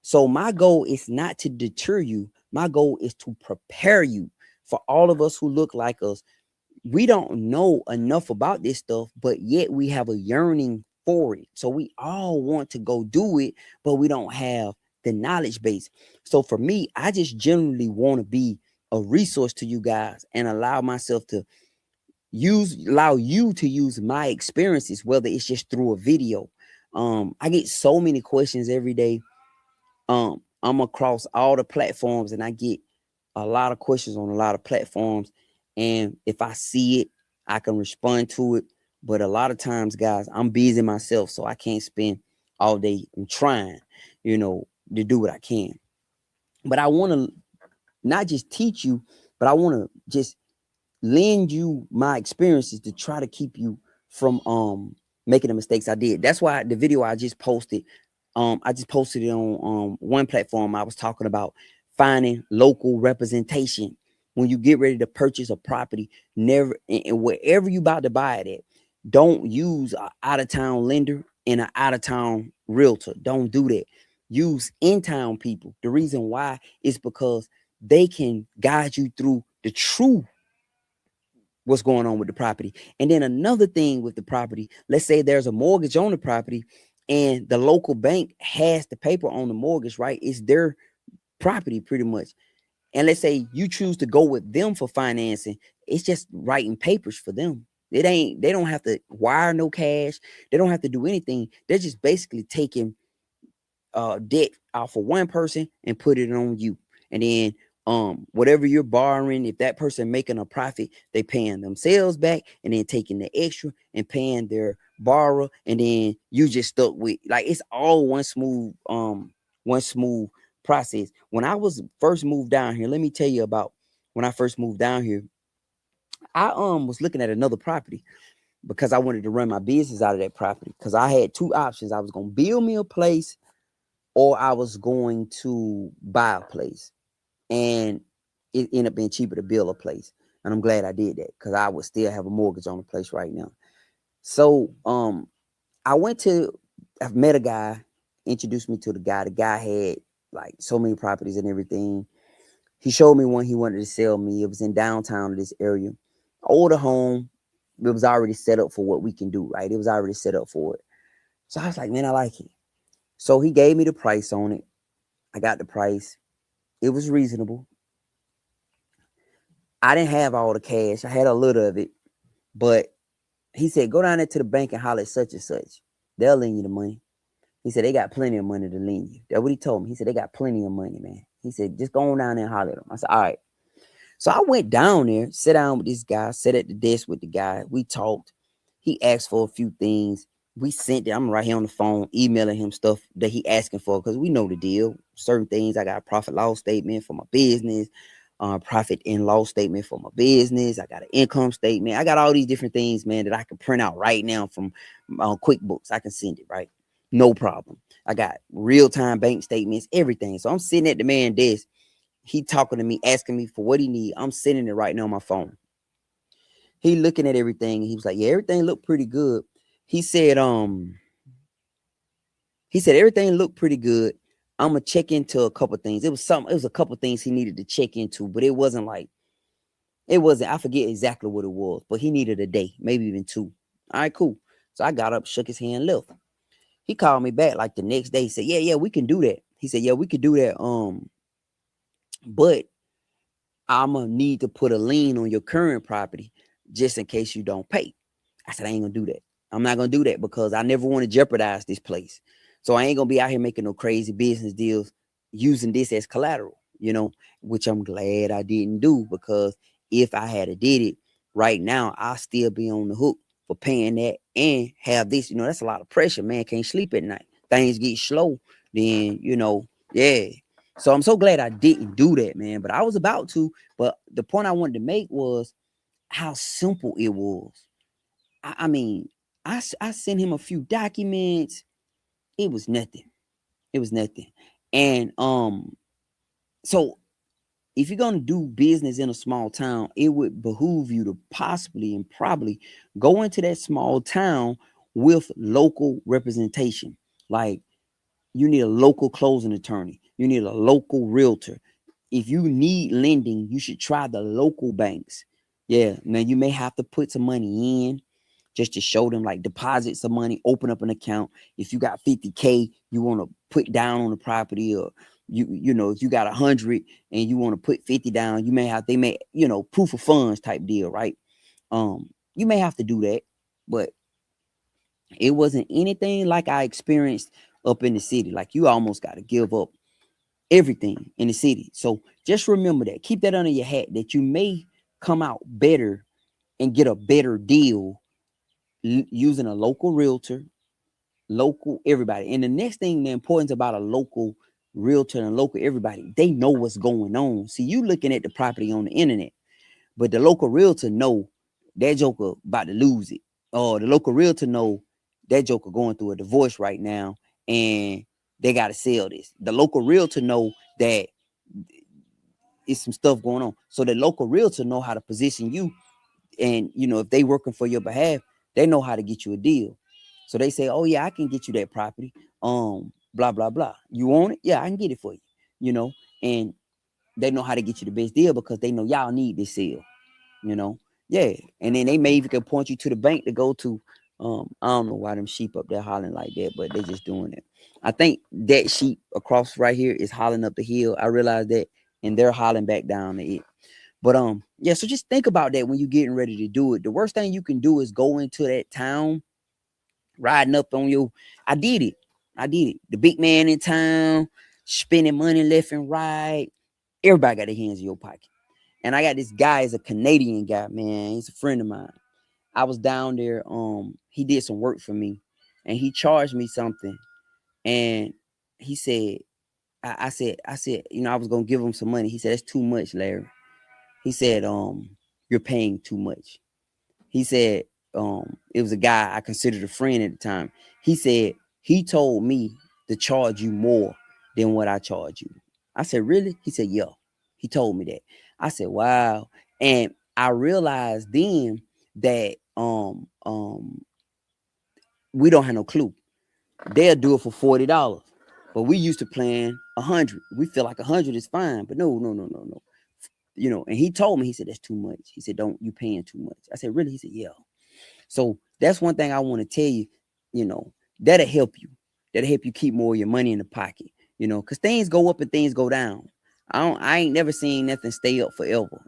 So my goal is not to deter you. My goal is to prepare you. For all of us who look like us, we don't know enough about this stuff, but yet we have a yearning for it. So we all want to go do it, but we don't have the knowledge base. So for me, I just generally want to be a resource to you guys and allow you to use my experiences, whether it's just through a video. I get so many questions every day. I'm across all the platforms, and I get a lot of questions on a lot of platforms. And if I see it, I can respond to it. But a lot of times, guys, I'm busy myself, so I can't spend all day trying, to do what I can. But I want to not just teach you, but I want to just lend you my experiences to try to keep you from making the mistakes I did. That's why the video I just posted, I just posted it on one platform. I was talking about finding local representation when you get ready to purchase a property. Never, and wherever you about to buy it at, don't use an out-of-town lender and an out-of-town realtor. Don't do that. Use in-town people. The reason why is because they can guide you through the true what's going on with the property. And then another thing with the property, let's say there's a mortgage on the property and the local bank has the paper on the mortgage, right? It's their property pretty much. And let's say you choose to go with them for financing, it's just writing papers for them. They don't have to wire no cash. They don't have to do anything. They're just basically taking debt off of one person and put it on you. And then whatever you're borrowing, if that person making a profit, they paying themselves back and then taking the extra and paying their borrower, and then you just stuck with, like, it's all one smooth process. When I was first moved down here, let me tell you about when I first moved down here. I was looking at another property because I wanted to run my business out of that property, because I had two options. I was going to build me a place, or I was going to buy a place. And it ended up being cheaper to build a place. And I'm glad I did that, because I would still have a mortgage on the place right now. So I've met a guy, introduced me to the guy. The guy had like so many properties and everything. He showed me one he wanted to sell me. It was in downtown this area. Older home. It was already set up for what we can do, right? It was already set up for it. So I was like, man, I like it. So he gave me the price on it. I got the price. It was reasonable. I didn't have all the cash. I had a little of it. But he said, go down there to the bank and holler at such and such. They'll lend you the money. He said, they got plenty of money to lend you. That's what he told me. He said, they got plenty of money, man. He said, just go on down there and holler at them. I said, all right. So I went down there, sat down with this guy, sat at the desk with the guy. We talked. He asked for a few things. We sent it. I'm right here on the phone, emailing him stuff that he asking for, because we know the deal. Certain things, I got a profit loss statement for my business. profit and loss statement for my business. I got an income statement. I got all these different things, man, that I can print out right now from QuickBooks. I can send it, right? No problem. I got real-time bank statements, everything. So I'm sitting at the man desk. He talking to me, asking me for what he need. I'm sending it right now on my phone. He looking at everything. And he was like, yeah, everything looked pretty good. He said, everything looked pretty good. I'm gonna check into a couple things. It was a couple things he needed to check into, but it wasn't, I forget exactly what it was, but he needed a day, maybe even two. All right, cool. So I got up, shook his hand, left. He called me back like the next day. He said, yeah, we can do that. He said, yeah, we could do that. But I'm gonna need to put a lien on your current property just in case you don't pay. I said, I ain't gonna do that. I'm not gonna do that because I never want to jeopardize this place. So I ain't gonna be out here making no crazy business deals using this as collateral, which I'm glad I didn't do, because if I had did it right now, I'll still be on the hook for paying that and have this. That's a lot of pressure, man. Can't sleep at night. Things get slow, then, yeah. So I'm so glad I didn't do that, man. But I was about to. But the point I wanted to make was how simple it was. I mean, I sent him a few documents. It was nothing. It was nothing. And so if you're gonna do business in a small town, it would behoove you to possibly and probably go into that small town with local representation. Like, you need a local closing attorney. You need a local realtor. If you need lending, you should try the local banks. Yeah, now you may have to put some money in just to show them, like, deposit some money, open up an account. If you got 50K, you want to put down on the property, or if you got 100 and you want to put 50 down, they may, proof of funds type deal, right? You may have to do that, but it wasn't anything like I experienced up in the city. Like, you almost got to give up everything in the city. So just remember that. Keep that under your hat, that you may come out better and get a better deal using a local realtor, local everybody. And the next thing, the importance about a local realtor and local everybody, they know what's going on. See, you looking at the property on the internet, but the local realtor know that joker about to lose it. Or the local realtor know that joker going through a divorce right now and they got to sell this. The local realtor know that it's some stuff going on. So the local realtor know how to position you. And, if they working for your behalf, they know how to get you a deal. So they say, oh, yeah, I can get you that property. Blah, blah, blah. You want it? Yeah, I can get it for you, and they know how to get you the best deal because they know y'all need this sale, Yeah. And then they may even can point you to the bank to go to. I don't know why them sheep up there hollering like that, but they just doing it. I think that sheep across right here is hollering up the hill. I realized that, and they're hollering back down to it. But yeah, so just think about that when you're getting ready to do it. The worst thing you can do is go into that town, riding up on your. I did it. The big man in town, spending money left and right. Everybody got their hands in your pocket. And I got this guy, is a Canadian guy, man. He's a friend of mine. I was down there. He did some work for me, and he charged me something. And he said, I said, I was gonna give him some money. He said, that's too much, Larry. He said, you're paying too much. He said, it was a guy I considered a friend at the time. He said, he told me to charge you more than what I charge you. I said, really? He said, yeah. He told me that. I said, wow. And I realized then that we don't have no clue. They'll do it for $40. But we used to plan 100. We feel like 100 is fine. But no. And he told me, he said, that's too much. He said, don't, you paying too much. I said, really? He said, yeah. So that's one thing I want to tell you, that'll help you. That'll help you keep more of your money in the pocket, because things go up and things go down. I ain't never seen nothing stay up forever.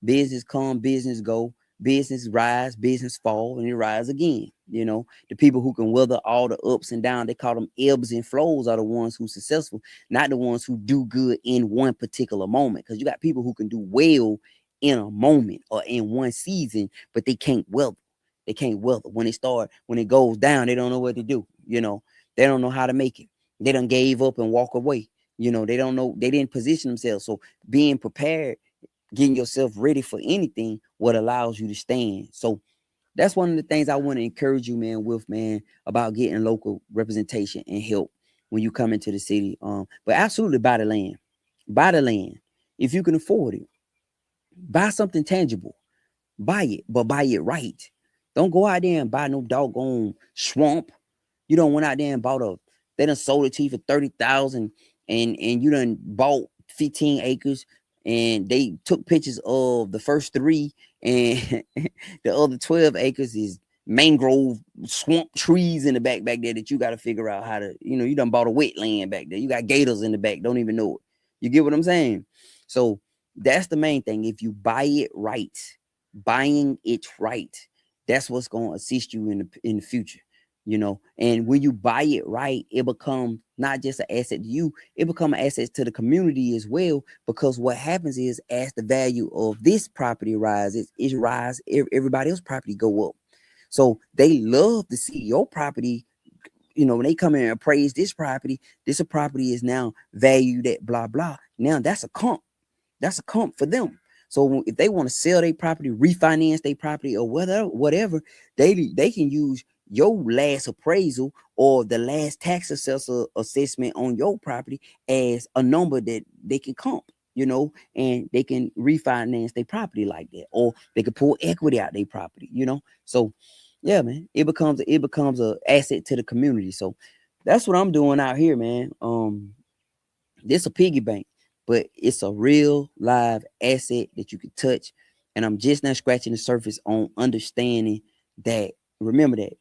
Business come, business go, business rise, business fall, and it rise again. The people who can weather all the ups and downs, they call them ebbs and flows, are the ones who successful, not the ones who do good in one particular moment. Because you got people who can do well in a moment or in one season, but they can't weather. They can't weather. When it goes down, they don't know what to do. They don't know how to make it. They done gave up and walk away. You know, they don't know, they didn't position themselves. So being prepared, getting yourself ready for anything, what allows you to stand. So that's one of the things I want to encourage you, man, with, man, about getting local representation and help when you come into the city. But absolutely buy the land. Buy the land. If you can afford it, buy something tangible. Buy it, but buy it right. Don't go out there and buy no doggone swamp. You don't went out there and bought they done sold it to you for 30,000, and you done bought 15 acres, and they took pictures of the first 3, and the other 12 acres is mangrove swamp trees in the back there that you got to figure out how to, you done bought a wetland back there. You got gators in the back, don't even know it. You get what I'm saying? So that's the main thing. If you buy it right, buying it right, that's what's going to assist you in the future. And when you buy it right, it becomes not just an asset to you, it becomes an asset to the community as well. Because what happens is, as the value of this property rises, everybody else's property go up. So they love to see your property. When they come in and appraise this property is now valued at blah blah. Now that's a comp for them. So if they want to sell their property, refinance their property, or whatever, they can use your last appraisal or the last tax assessor assessment on your property as a number that they can comp, and they can refinance their property like that, or they can pull equity out their property, So yeah, man, it becomes a asset to the community. So that's what I'm doing out here, man. This a piggy bank, but it's a real live asset that you can touch. And I'm just now scratching the surface on understanding that. Remember that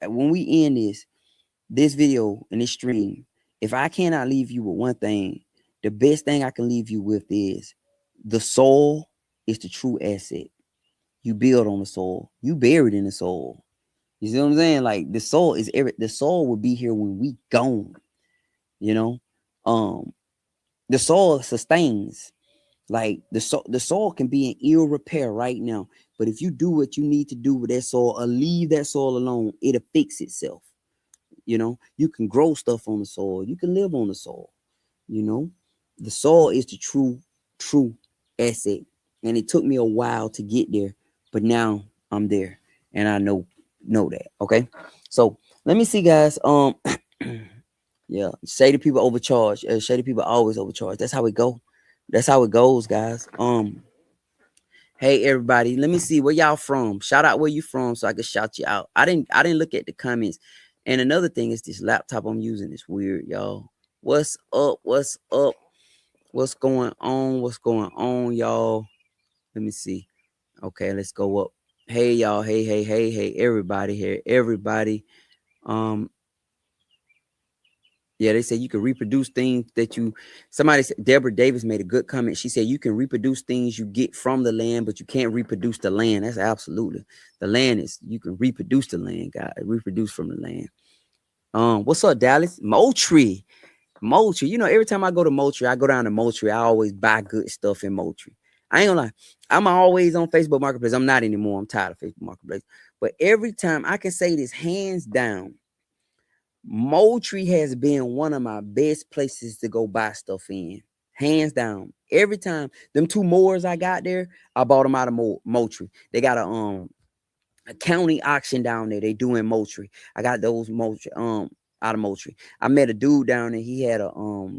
when we end this video and this stream, if I cannot leave you with one thing, the best thing I can leave you with is the soul is the true asset. You build on the soul. You buried in the soul. You see what I'm saying? Like the soul will be here when we gone. The soul sustains. Like the soil can be in ill repair right now, but if you do what you need to do with that soil, or leave that soil alone, it'll fix itself. You can grow stuff on the soil. You can live on the soil. The soil is the true asset, and it took me a while to get there, but now I'm there, and I know that. Okay, so let me see, guys. Yeah, shady people overcharge. Shady people always overcharge. That's how it go. That's how it goes, guys. Hey everybody, let me see where y'all from. Shout out where you from so I can shout you out. I didn't look at the comments. And another thing is this laptop I'm using is weird, y'all. What's up? What's up? What's going on? What's going on, y'all? Let me see. Okay, let's go up. Hey y'all. Hey, everybody here. Everybody. Yeah, they say you can reproduce things that somebody said, Deborah Davis made a good comment. She said you can reproduce things you get from the land, but you can't reproduce the land. That's absolutely. The land is, you can reproduce the land, guys. Reproduce from the land. What's up, Dallas? Moultrie. Every time I go to Moultrie, I go down to Moultrie. I always buy good stuff in Moultrie. I ain't gonna lie. I'm always on Facebook Marketplace. I'm not anymore. I'm tired of Facebook Marketplace. But every time I can say this hands down, Moultrie has been one of my best places to go buy stuff in. Hands down. Every time. Them 2 Moors I got there, I bought them out of Moultrie. They got a county auction down there. They do in Moultrie. I got those Moultrie out of Moultrie. I met a dude down there. He had a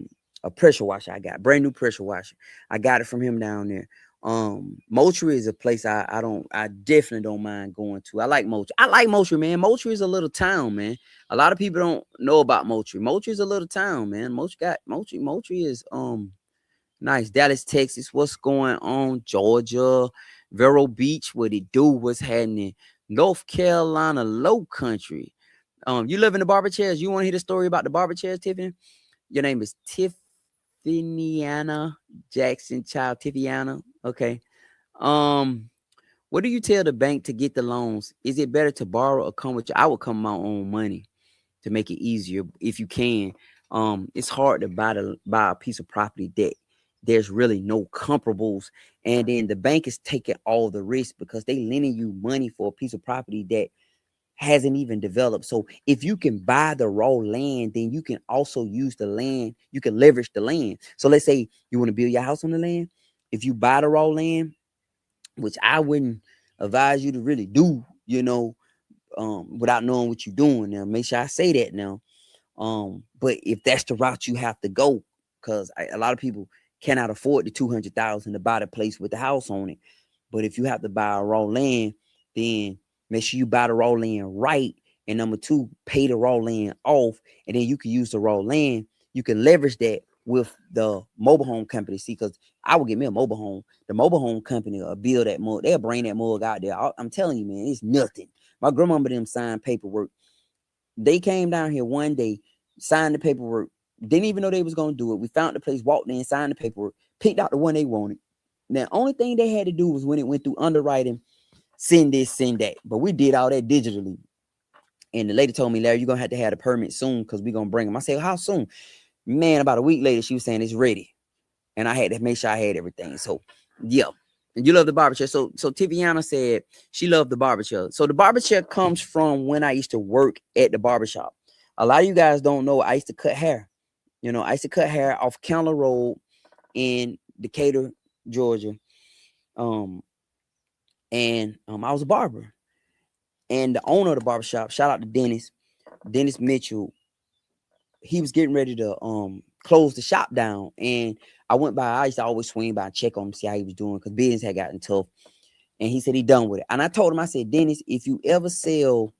pressure washer. I got brand new pressure washer. I got it from him down there. Moultrie is a place I definitely don't mind going to. I like Moultrie, man. Moultrie is a little town, man. A lot of people don't know about Moultrie. Moultrie is a little town, man. Moultrie is nice. Dallas, Texas. What's going on? Georgia, Vero Beach. What it do? What's happening? North Carolina, Low Country. You live in the barber chairs. You want to hear the story about the barber chairs, Tiffany? Your name is Tiffanyana Jackson, child Tiffanyana. Okay. What do you tell the bank to get the loans? Is it better to borrow or come with you? I would come my own money to make it easier if you can. It's hard to buy a piece of property that there's really no comparables, and then the bank is taking all the risk because they lending you money for a piece of property that hasn't even developed. So if you can buy the raw land, then you can also use the land. You can leverage the land. So let's say you want to build your house on the land. If you buy the raw land, which I wouldn't advise you to really do, without knowing what you're doing. Now, make sure I say that now. But if that's the route you have to go, because a lot of people cannot afford the 200,000 to buy the place with the house on it. But if you have to buy a raw land, then make sure you buy the raw land right. And number two, pay the raw land off, and then you can use the raw land. You can leverage that with the mobile home company. See, because I would get me a mobile home. The mobile home company will build that mug. They'll bring that mug out there. I'm telling you, man, it's nothing. My grandmama them signed paperwork. They came down here one day, signed the paperwork. Didn't even know they was gonna do it. We found the place, walked in, signed the paperwork, picked out the one they wanted. Now, only thing they had to do was when it went through underwriting, send this, send that. But we did all that digitally. And the lady told me, Larry, you're gonna have to have a permit soon because we're gonna bring them. I said, how soon? Man, about a week later, she was saying it's ready. And I had to make sure I had everything. So yeah. And you love the barber chair. So Tiviana said she loved the barber chair. So the barber chair comes from when I used to work at the barbershop. A lot of you guys don't know I used to cut hair. I used to cut hair off Counter Road in Decatur, Georgia. And I was a barber. And the owner of the barbershop, shout out to Dennis Mitchell, he was getting ready to close the shop down. And I went by, I used to always swing by and check on him, see how he was doing, because business had gotten tough. And he said he done with it. And I told him, I said, Dennis, if you ever sell,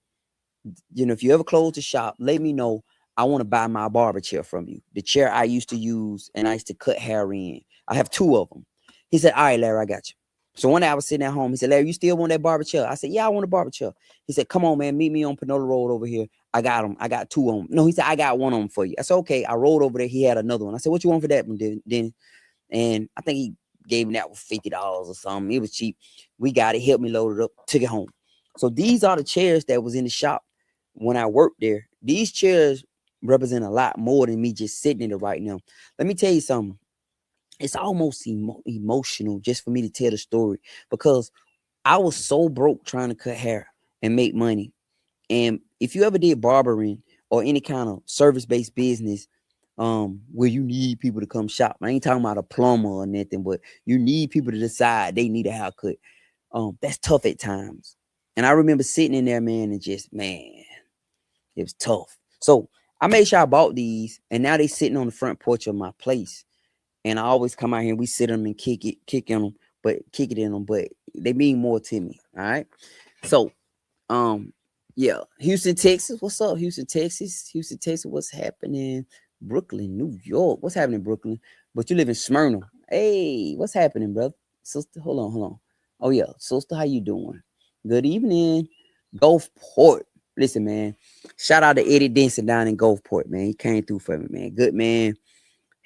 if you ever close the shop, let me know. I want to buy my barber chair from you. The chair I used to use and I used to cut hair in. I have 2 of them. He said, all right, Larry, I got you. So one day I was sitting at home. He said, Larry, you still want that barber chair? I said, yeah, I want a barber chair. He said, come on, man, meet me on Panola Road over here. I got them. I got 2 of them. No, he said, I got 1 of them for you. I said, okay. I rolled over there. He had another one. I said, what you want for that one, Dennis? And I think he gave me that with $50 or something. It was cheap. We got it. Helped me load it up. Took it home. So these are the chairs that was in the shop when I worked there. These chairs represent a lot more than me just sitting in it right now. Let me tell you something. It's almost emotional just for me to tell the story, because I was so broke trying to cut hair and make money. And if you ever did barbering or any kind of service-based business, where you need people to come shop, I ain't talking about a plumber or nothing, but you need people to decide they need a haircut. That's tough at times. And I remember sitting in there, man, and just, man, it was tough. So I made sure I bought these, and now they sitting on the front porch of my place. And I always come out here and we sit them and kick it in them, but they mean more to me. All right. So, yeah, Houston, Texas. What's up, Houston, Texas? Houston, Texas. What's happening? Brooklyn, New York. What's happening, Brooklyn? But you live in Smyrna. Hey, what's happening, brother? Sister, hold on. Oh yeah, sister, how you doing? Good evening, Gulfport. Listen, man. Shout out to Eddie Denson down in Gulfport, man. He came through for me, man. Good man.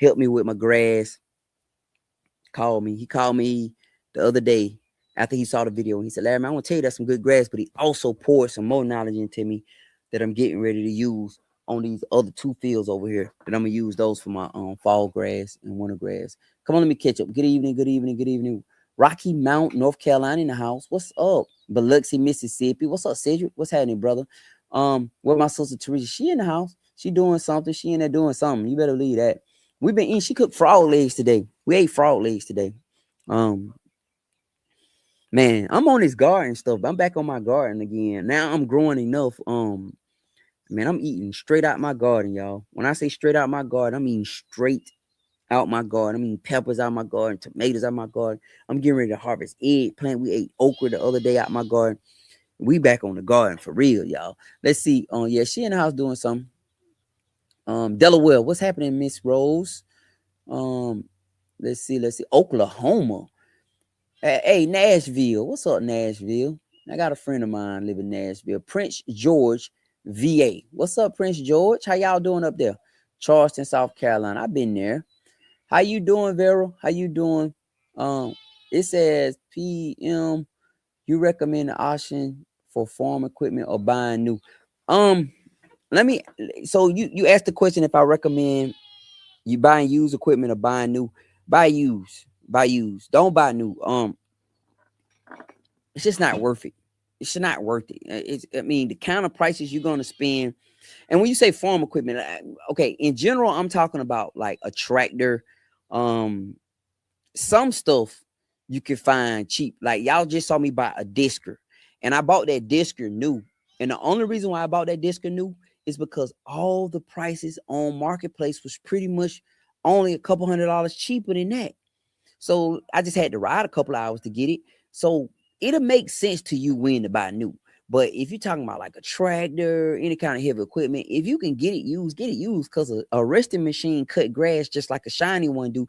Helped me with my grass. He called me the other day after he saw the video. And he said, Larry, man, I want to tell you that's some good grass, but he also poured some more knowledge into me that I'm getting ready to use on these other 2 fields over here, that I'm going to use those for my fall grass and winter grass. Come on, let me catch up. Good evening. Rocky Mount, North Carolina in the house. What's up? Biloxi, Mississippi. What's up, Cedric? What's happening, brother? Where my sister Teresa? She in the house. She doing something. She in there doing something. You better leave that. We've been eating. She cooked frog legs today. We ate frog legs today. Man, I'm on this garden stuff. I'm back on my garden again. Now I'm growing enough. Man, I'm eating straight out my garden, y'all. When I say straight out my garden, I'm eating straight out my garden. I'm eating peppers out my garden, tomatoes out my garden. I'm getting ready to harvest eggplant. We ate okra the other day out my garden. We back on the garden for real, y'all. Let's see. Yeah, she in the house doing something. Delaware, what's happening, Miss Rose? Let's see. Oklahoma. Hey, Nashville. What's up, Nashville? I got a friend of mine live in Nashville. Prince George, VA. What's up, Prince George? How y'all doing up there? Charleston, South Carolina. I've been there. How you doing, Vera? How you doing? It says PM. You recommend an option for farm equipment or buying new? So you asked the question if I recommend you buying used equipment or buying new. Buy used. Don't buy new. It's just not worth it. it's not worth it. I mean, the kind of prices you're gonna spend. And when you say farm equipment, okay, in general, I'm talking about like a tractor, um, some stuff you can find cheap. Like y'all just saw me buy a discer, and I bought that discer new. And the only reason why I bought that discer new is because all the prices on marketplace was pretty much only a couple $100 cheaper than that. So I just had to ride a couple hours to get it. So it'll make sense to you when to buy new. But if you're talking about like a tractor, any kind of heavy equipment, if you can get it used, get it used, because a resting machine cut grass just like a shiny one do.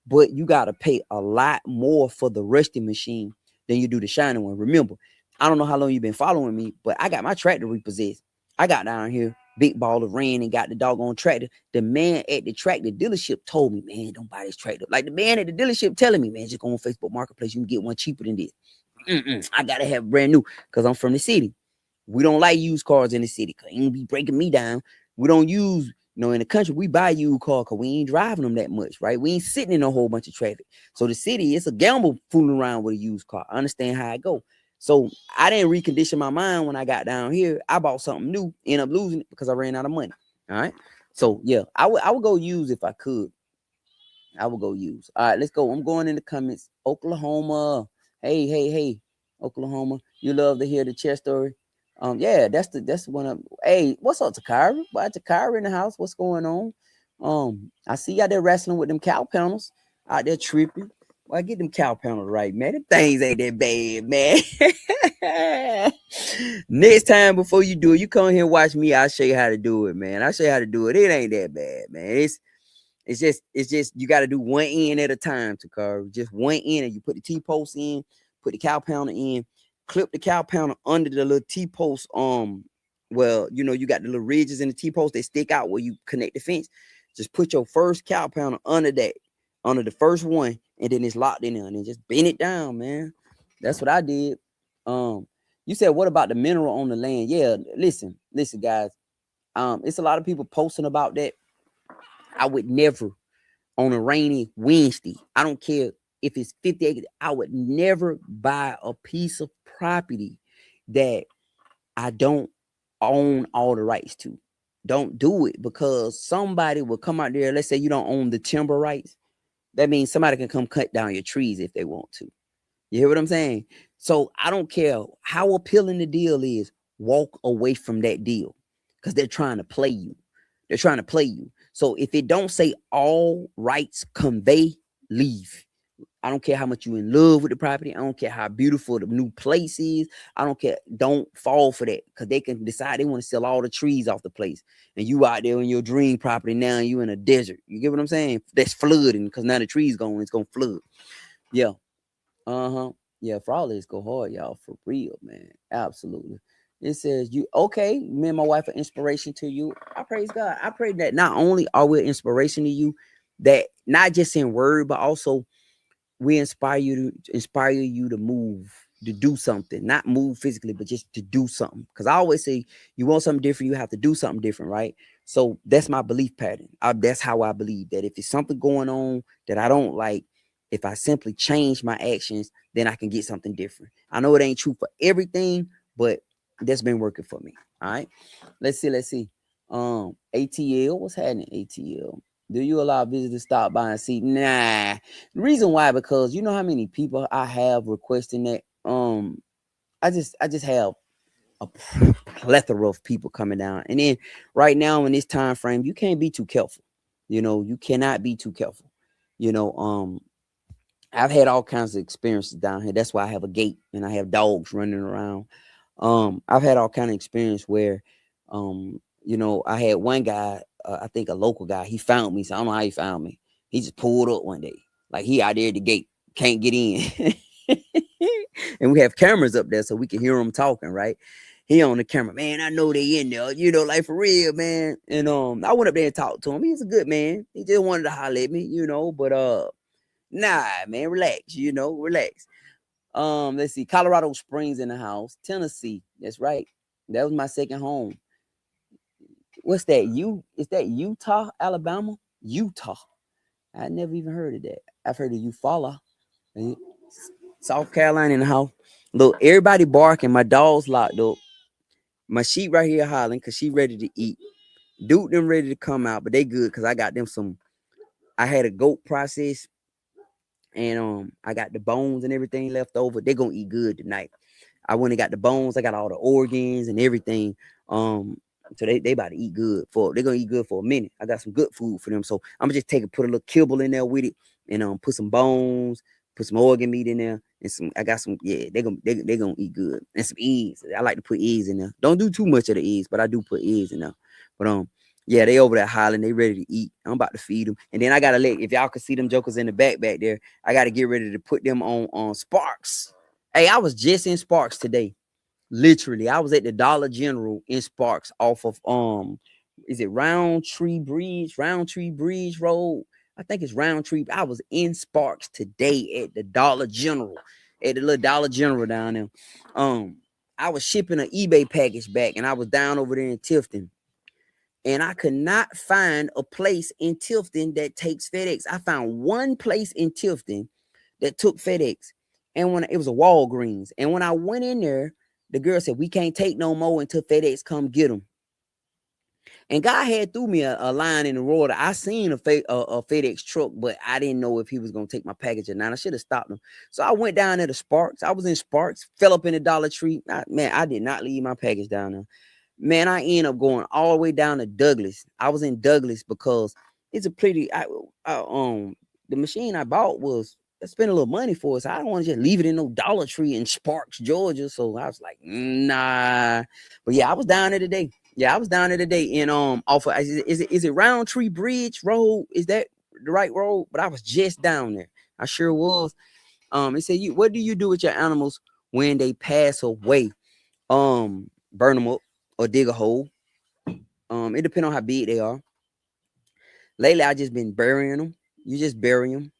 But you got to pay a lot more for the resting machine than you do the shiny one. Remember, I don't know how long you've been following me, but I got my tractor repossessed. I got down here, big ball of rain, and got the doggone tractor. The man at the tractor dealership told me, man, don't buy this tractor. Like the man at the dealership telling me, man, just go on Facebook Marketplace. You can get one cheaper than this. I got to have brand new because I'm from the city. We don't like used cars in the city because it ain't be breaking me down. We don't use, in the country, we buy used cars because we ain't driving them that much, right? We ain't sitting in a whole bunch of traffic. So the city, it's a gamble fooling around with a used car. I understand how it go. So I didn't recondition my mind when I got down here. I bought something new, ended up losing it because I ran out of money. All right. So yeah, I would go use if I could. I would go use. All right, let's go. I'm going in the comments. Oklahoma. Hey, Oklahoma. You love to hear the chest story. Yeah, that's one of. Hey, what's up, Takara? Why Takara in the house? What's going on? I see you out there wrestling with them cow panels out there tripping. Well, get them cow panels right, man. Them things ain't that bad, man. Next time before you do it, you come here and watch me. I'll show you how to do it, man. I'll show you how to do it. It ain't that bad, man. It's just you got to do one end at a time, Takara. Just one end, and you put the T-post in, put the cow pounder in, clip the cow pounder under the little T-post. Well, you got the little ridges in the T-post that stick out where you connect the fence. Just put your first cow pounder under that, under the first one, and then it's locked in there, and then just bend it down, man. That's what I did. You said, what about the mineral on the land? Yeah, listen, guys. It's a lot of people posting about that. I would never, on a rainy Wednesday, I don't care if it's 50 acres, I would never buy a piece of property that I don't own all the rights to. Don't do it, because somebody will come out there. Let's say you don't own the timber rights. That means somebody can come cut down your trees if they want to. You hear what I'm saying? So I don't care how appealing the deal is, walk away from that deal, because they're trying to play you. They're trying to play you. So if it don't say all rights convey, leave. I don't care how much you in love with the property. I don't care how beautiful the new place is. I don't care. Don't fall for that, because they can decide they want to sell all the trees off the place. And you out there in your dream property now, you in a desert. You get what I'm saying? That's flooding, because now the trees gone. It's going to flood. Yeah. Yeah, frauds go hard, y'all, for real, man. Absolutely. It says, you okay, me and my wife are inspiration to you. I praise God. I pray that not only are we inspiration to you, that not just in word, but also we inspire you to move, to do something, not move physically, but just to do something. Because I always say, you want something different, you have to do something different, right? So that's my belief pattern. That's how I believe that if it's something going on that I don't like, if I simply change my actions, then I can get something different. I know it ain't true for everything, but that's been working for me. All right. Let's see. ATL, what's happening? ATL. Do you allow visitors to stop by and see? Nah. The reason why, because you know how many people I have requesting that. I just have a plethora of people coming down. And then right now in this time frame, you can't be too careful. You cannot be too careful. I've had all kinds of experiences down here. That's why I have a gate and I have dogs running around. I've had all kind of experience where, I had one guy, I think a local guy, he found me. So I don't know how he found me. He just pulled up one day. Like he out there at the gate, can't get in. And we have cameras up there so we can hear him talking, right? He on the camera, man, I know they in there, like for real, man. And I went up there and talked to him. He's a good man. He just wanted to holler at me, but nah, man, relax, relax. Let's see. Colorado Springs in the house. Tennessee. That's right. That was my second home. What's that? Is that Utah, Alabama? Utah. I never even heard of that. I've heard of Eufaula. South Carolina in the house. Look, everybody barking. My dog's locked up. My sheep right here hollering because she ready to eat. Dude, them ready to come out, but they good because I got them some. I had a goat process, and I got the bones and everything left over. They gonna eat good tonight. I went and got the bones. I got all the organs and everything. So they about to eat good for. They're gonna eat good for a minute. I got some good food for them. So I'm gonna just put a little kibble in there with it, and put some bones, put some organ meat in there, and some. I got some. Yeah, they gonna eat good, and some eggs. I like to put eggs in there. Don't do too much of the eggs, but I do put eggs in there. But yeah, they over there hollering. They ready to eat. I'm about to feed them, and then I gotta let. If y'all can see them jokers in the back there, I gotta get ready to put them on Sparks. Hey, I was just in Sparks today. Literally, I was at the Dollar General in Sparks off of is it Roundtree Bridge Road? I think it's Roundtree. I was in Sparks today at the Dollar General, at the little Dollar General down there. I was shipping an eBay package back, and I was down over there in Tifton. And I could not find a place in Tifton that takes FedEx. I found one place in Tifton that took FedEx. And when it was a Walgreens. And when I went in there, the girl said, we can't take no more until FedEx come get them. And God had threw me a line in the road. I seen a FedEx truck, but I didn't know if he was going to take my package or not. I should have stopped him. So I went down there to Sparks. I was in Sparks, fell up in the Dollar Tree. Man, I did not leave my package down there. Man, I ended up going all the way down to Douglas. I was in Douglas because it's a pretty, the machine I bought was, I spent a little money for it. So I don't want to just leave it in no Dollar Tree in Sparks, Georgia. So I was like, nah. But yeah, I was down there today. Yeah, I was down there today in off of, is it Roundtree Bridge Road? Is that the right road? But I was just down there. I sure was. It said, what do you do with your animals when they pass away? Burn them up or dig a hole. It depends on how big they are. Lately, I just been burying them. You just bury them.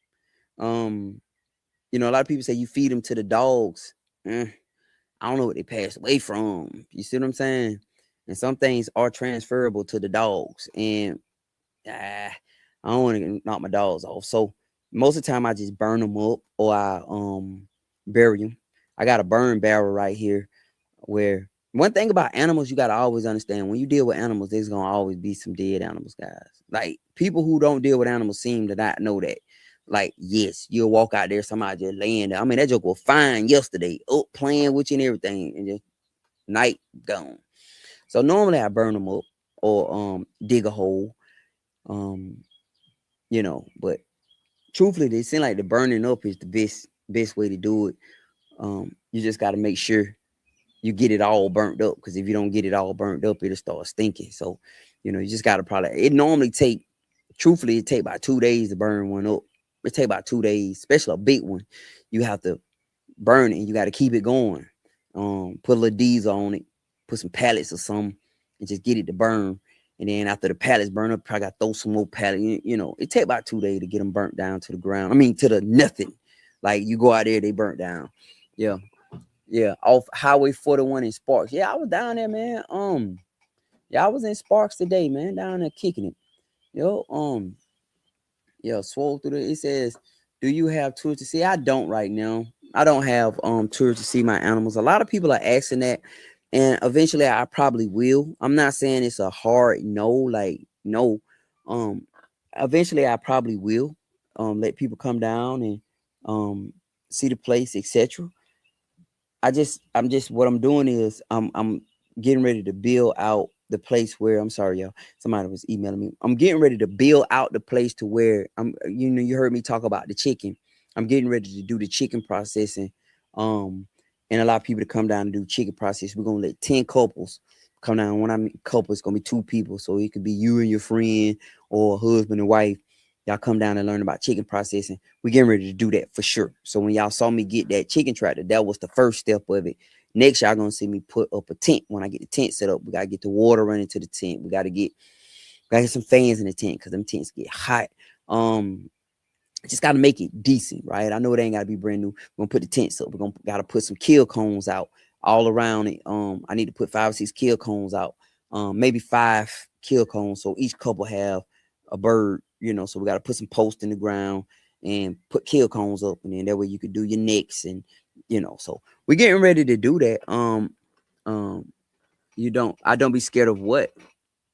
A lot of people say you feed them to the dogs. I don't know what they passed away from. You see what I'm saying? And some things are transferable to the dogs. And I don't want to knock my dogs off. So most of the time I just burn them up or I bury them. I got a burn barrel right here where one thing about animals you got to always understand, when you deal with animals, there's going to always be some dead animals, guys. Like people who don't deal with animals seem to not know that. Like, yes, you'll walk out there, somebody just laying there. I mean, that joke was fine yesterday, up playing with you and everything, and just night gone. So normally I burn them up or dig a hole. But truthfully, they seem like the burning up is the best way to do it. You just got to make sure you get it all burnt up, because if you don't get it all burnt up, it'll start stinking. So, you just got to it normally it take about 2 days to burn one up. It take about 2 days, especially a big one. You have to burn it and you got to keep it going. Put a little diesel on it, put some pallets or something, and just get it to burn. And then after the pallets burn up, I got to throw some more pallets. It take about 2 days to get them burnt down to the ground. I mean, to the nothing. Like you go out there, they burnt down. Yeah. Yeah, off Highway 41 in Sparks. Yeah, I was down there, man. Yeah, I was in Sparks today, man. Down there kicking it. Swole through it says, do you have tours to see? I don't right now. I don't have tours to see my animals. A lot of people are asking that, and eventually I probably will. I'm not saying it's a hard no, like no. Eventually I probably will let people come down and see the place, etc. What I'm doing is I'm getting ready to build out the place where, I'm sorry, y'all. Somebody was emailing me. I'm getting ready to build out the place to where you heard me talk about the chicken. I'm getting ready to do the chicken processing. And a lot of people to come down and do chicken process. We're gonna let 10 couples come down. When I mean couple, it's gonna be 2 people. So it could be you and your friend or husband and wife. Y'all come down and learn about chicken processing. We're getting ready to do that for sure. So when y'all saw me get that chicken tractor, that was the first step of it. Next, y'all gonna see me put up a tent. When I get the tent set up, we gotta get the water running to the tent. We gotta get some fans in the tent, because them tents get hot. Just gotta make it decent, right? I know it ain't gotta be brand new. We're gonna put the tents up. Gotta put some kill cones out all around it. I need to put 5 or 6 kill cones out. Maybe 5 kill cones, so each couple have a bird. So we got to put some posts in the ground and put kill cones up, and then that way you could do your necks and So we're getting ready to do that. I don't be scared of what?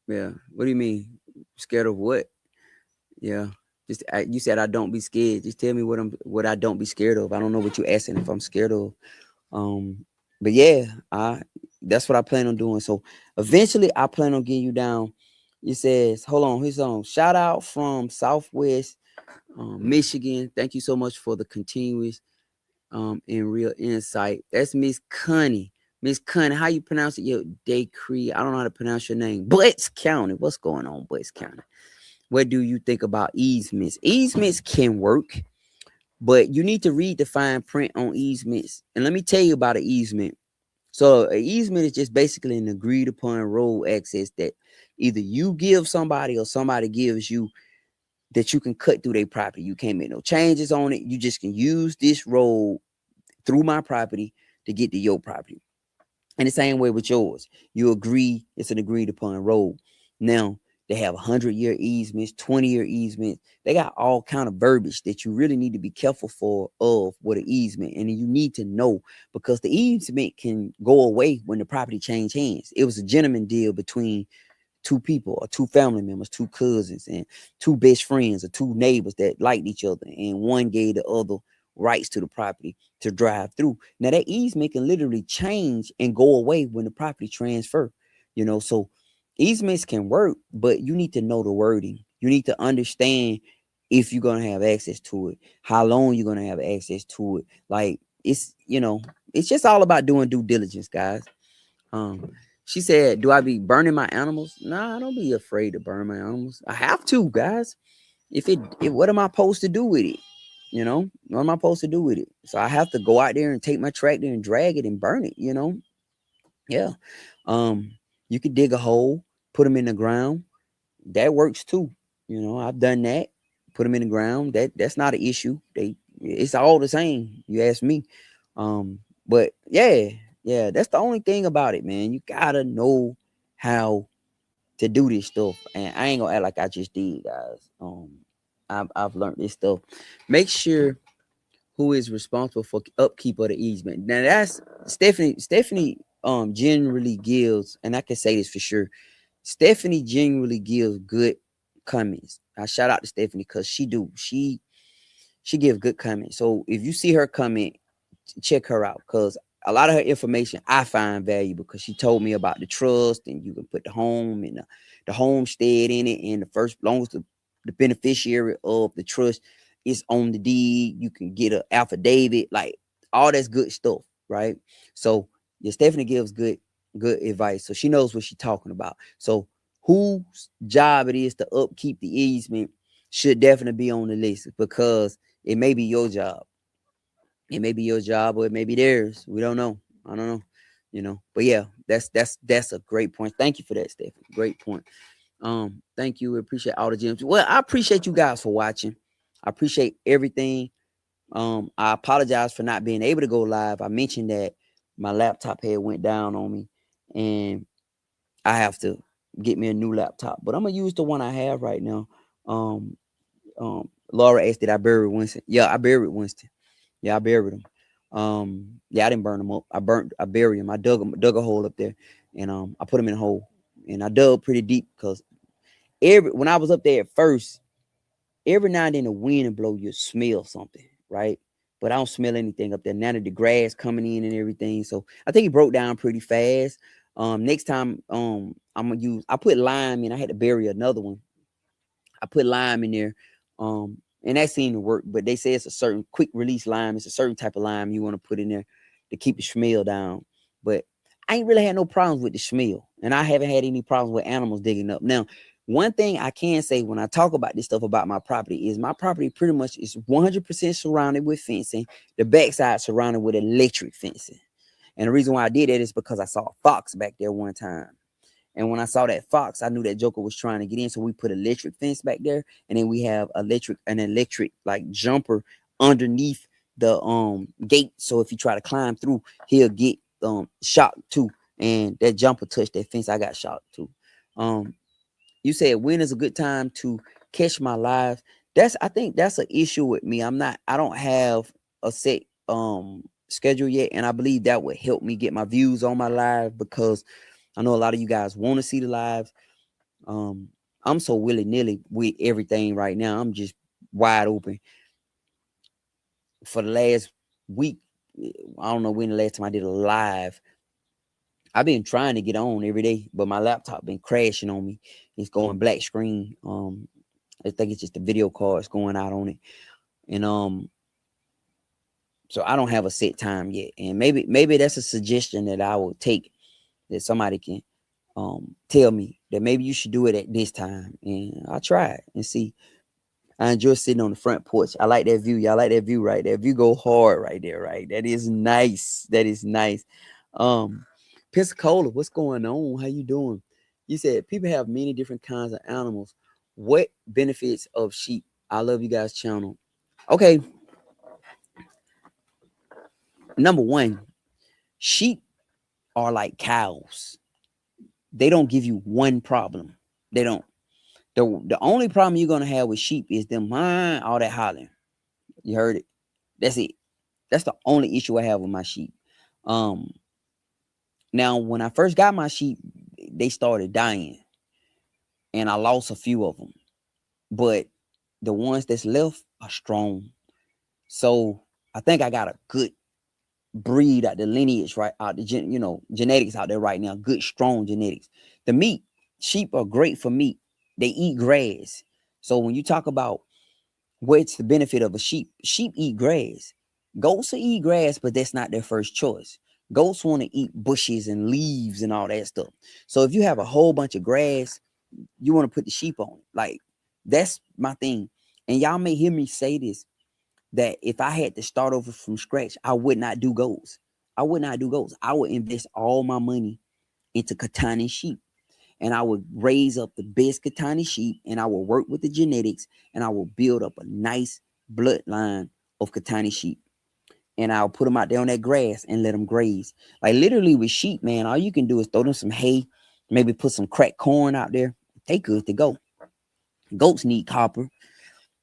Yeah. What do you mean? Scared of what? Yeah. You said I don't be scared. Just tell me what I don't be scared of. I don't know what you're asking if I'm scared of. Um, but yeah, that's what I plan on doing. So eventually I plan on getting you down. It says, hold on, here's on. Shout out from Southwest Michigan. Thank you so much for the continuous and real insight. That's Miss Connie. Miss Connie, how you pronounce it? Yo, Daycree. I don't know how to pronounce your name. Butts County. What's going on, Butts County? What do you think about easements? Easements can work, but you need to read the fine print on easements. And let me tell you about an easement. So an easement is just basically an agreed upon road access that either you give somebody or somebody gives you, that you can cut through their property. You can't make no changes on it. You just can use this road through my property to get to your property. And the same way with yours. You agree, it's an agreed upon road. Now, they have 100-year easements, 20-year easements. They got all kind of verbiage that you really need to be careful of what an easement. And you need to know, because the easement can go away when the property change hands. It was a gentleman deal between two people or two family members, two cousins, and two best friends or two neighbors that liked each other, and one gave the other rights to the property to drive through. Now that easement can literally change and go away when the property transfer. So easements can work, but you need to know the wording. You need to understand if you're gonna have access to it, how long you're gonna have access to it. Like it's just all about doing due diligence, guys. Um, she said, "Do I be burning my animals? Nah, I don't be afraid to burn my animals. I have to, guys. What am I supposed to do with it? What am I supposed to do with it? So I have to go out there and take my tractor and drag it and burn it. Yeah. Um, you could dig a hole, put them in the ground. That works too. I've done that. Put them in the ground. That's not an issue. It's all the same. You ask me. But yeah, that's the only thing about it, man. You gotta know how to do this stuff, and I ain't gonna act like I just did, guys. I've learned this stuff. Make sure who is responsible for upkeep of the easement. Now that's Stephanie. Stephanie generally gives, and I can say this for sure. Stephanie genuinely gives good comments. I shout out to Stephanie because she gives good comments. So if you see her comment, check her out, because a lot of her information I find valuable, because she told me about the trust, and you can put the home and the homestead in it, and the first, long as the beneficiary of the trust is on the deed, you can get an affidavit, like all that's good stuff, right? So yeah, Stephanie gives good advice, so she knows what she's talking about. So whose job it is to upkeep the easement should definitely be on the list, because it may be your job. It may be your job or it may be theirs. We don't know. I don't know. But yeah, that's a great point. Thank you for that, Stephanie. Great point. Thank you. We appreciate all the gems. Well, I appreciate you guys for watching. I appreciate everything. I apologize for not being able to go live. I mentioned that my laptop had went down on me, and I have to get me a new laptop. But I'm gonna use the one I have right now. Um, Laura asked, "Did I bury Winston?" Yeah, I buried Winston. Yeah, I buried him. Yeah, I didn't burn him up. I buried him. I dug a hole up there, and I put him in a hole, and I dug pretty deep, because when I was up there at first, every now and then the wind and blow, you smell something, right? But I don't smell anything up there. Now that the grass coming in and everything, so I think it broke down pretty fast. Next time, I put lime in. I had to bury another one. I put lime in there. And that seemed to work, but they say it's a certain quick release lime. It's a certain type of lime you want to put in there to keep the smell down. But I ain't really had no problems with the smell, and I haven't had any problems with animals digging up. Now, one thing I can say when I talk about this stuff about my property is my property pretty much is 100% surrounded with fencing. The backside surrounded with electric fencing. And the reason why I did that is because I saw a fox back there one time. And when I saw that fox, I knew that Joker was trying to get in. So we put electric fence back there. And then we have an electric like jumper underneath the gate. So if you try to climb through, he'll get shocked too. And that jumper touched that fence, I got shocked too. You said when is a good time to catch my live? I think that's an issue with me. I don't have a set schedule yet, and I believe that would help me get my views on my live, because I know a lot of you guys want to see the lives. I'm so willy-nilly with everything right now. I'm just wide open. For the last week, I don't know when the last time I did a live. I've been trying to get on every day, but my laptop been crashing on me. It's going black screen. I think it's just the video cards going out on it. And so I don't have a set time yet. And maybe that's a suggestion that I will take, that somebody can tell me that maybe you should do it at this time. And I'll try it and see. I enjoy sitting on the front porch. I like that view. Y'all like that view, right? That view go hard right there, right? That is nice. That is nice. Pensacola, what's going on? How you doing? You said people have many different kinds of animals. What benefits of sheep? I love you guys' channel. Okay. Number one, sheep are like cows. They don't give you one problem. They don't. The only problem you're gonna have with sheep is them all that hollering. You heard it. That's it. That's the only issue I have with my sheep. Now when I first got my sheep, they started dying, and I lost a few of them. But the ones that's left are strong. So I think I got a good breed out the lineage, right? Out the genetics out there right now. Good, strong genetics. The meat, sheep are great for meat. They eat grass. So when you talk about what's the benefit of a sheep, sheep eat grass. Goats will eat grass, but that's not their first choice. Goats want to eat bushes and leaves and all that stuff. So if you have a whole bunch of grass, you want to put the sheep on it. Like, that's my thing. And y'all may hear me say this, that if I had to start over from scratch, I would not do goats. I would not do goats. I would invest all my money into Katani sheep. And I would raise up the best Katani sheep, and I will work with the genetics, and I will build up a nice bloodline of Katani sheep. And I'll put them out there on that grass and let them graze. Like, literally with sheep, man, all you can do is throw them some hay, maybe put some cracked corn out there. They good to go. Goats need copper.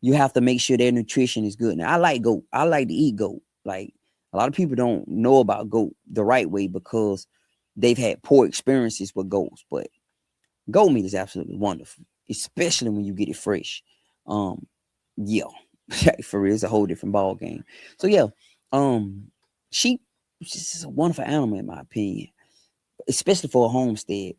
You have to make sure their nutrition is good. Now, I like goat. I like to eat goat. Like, a lot of people don't know about goat the right way because they've had poor experiences with goats. But goat meat is absolutely wonderful, especially when you get it fresh. Yeah, for real, it's a whole different ball game. So yeah, sheep is just a wonderful animal in my opinion, especially for a homestead.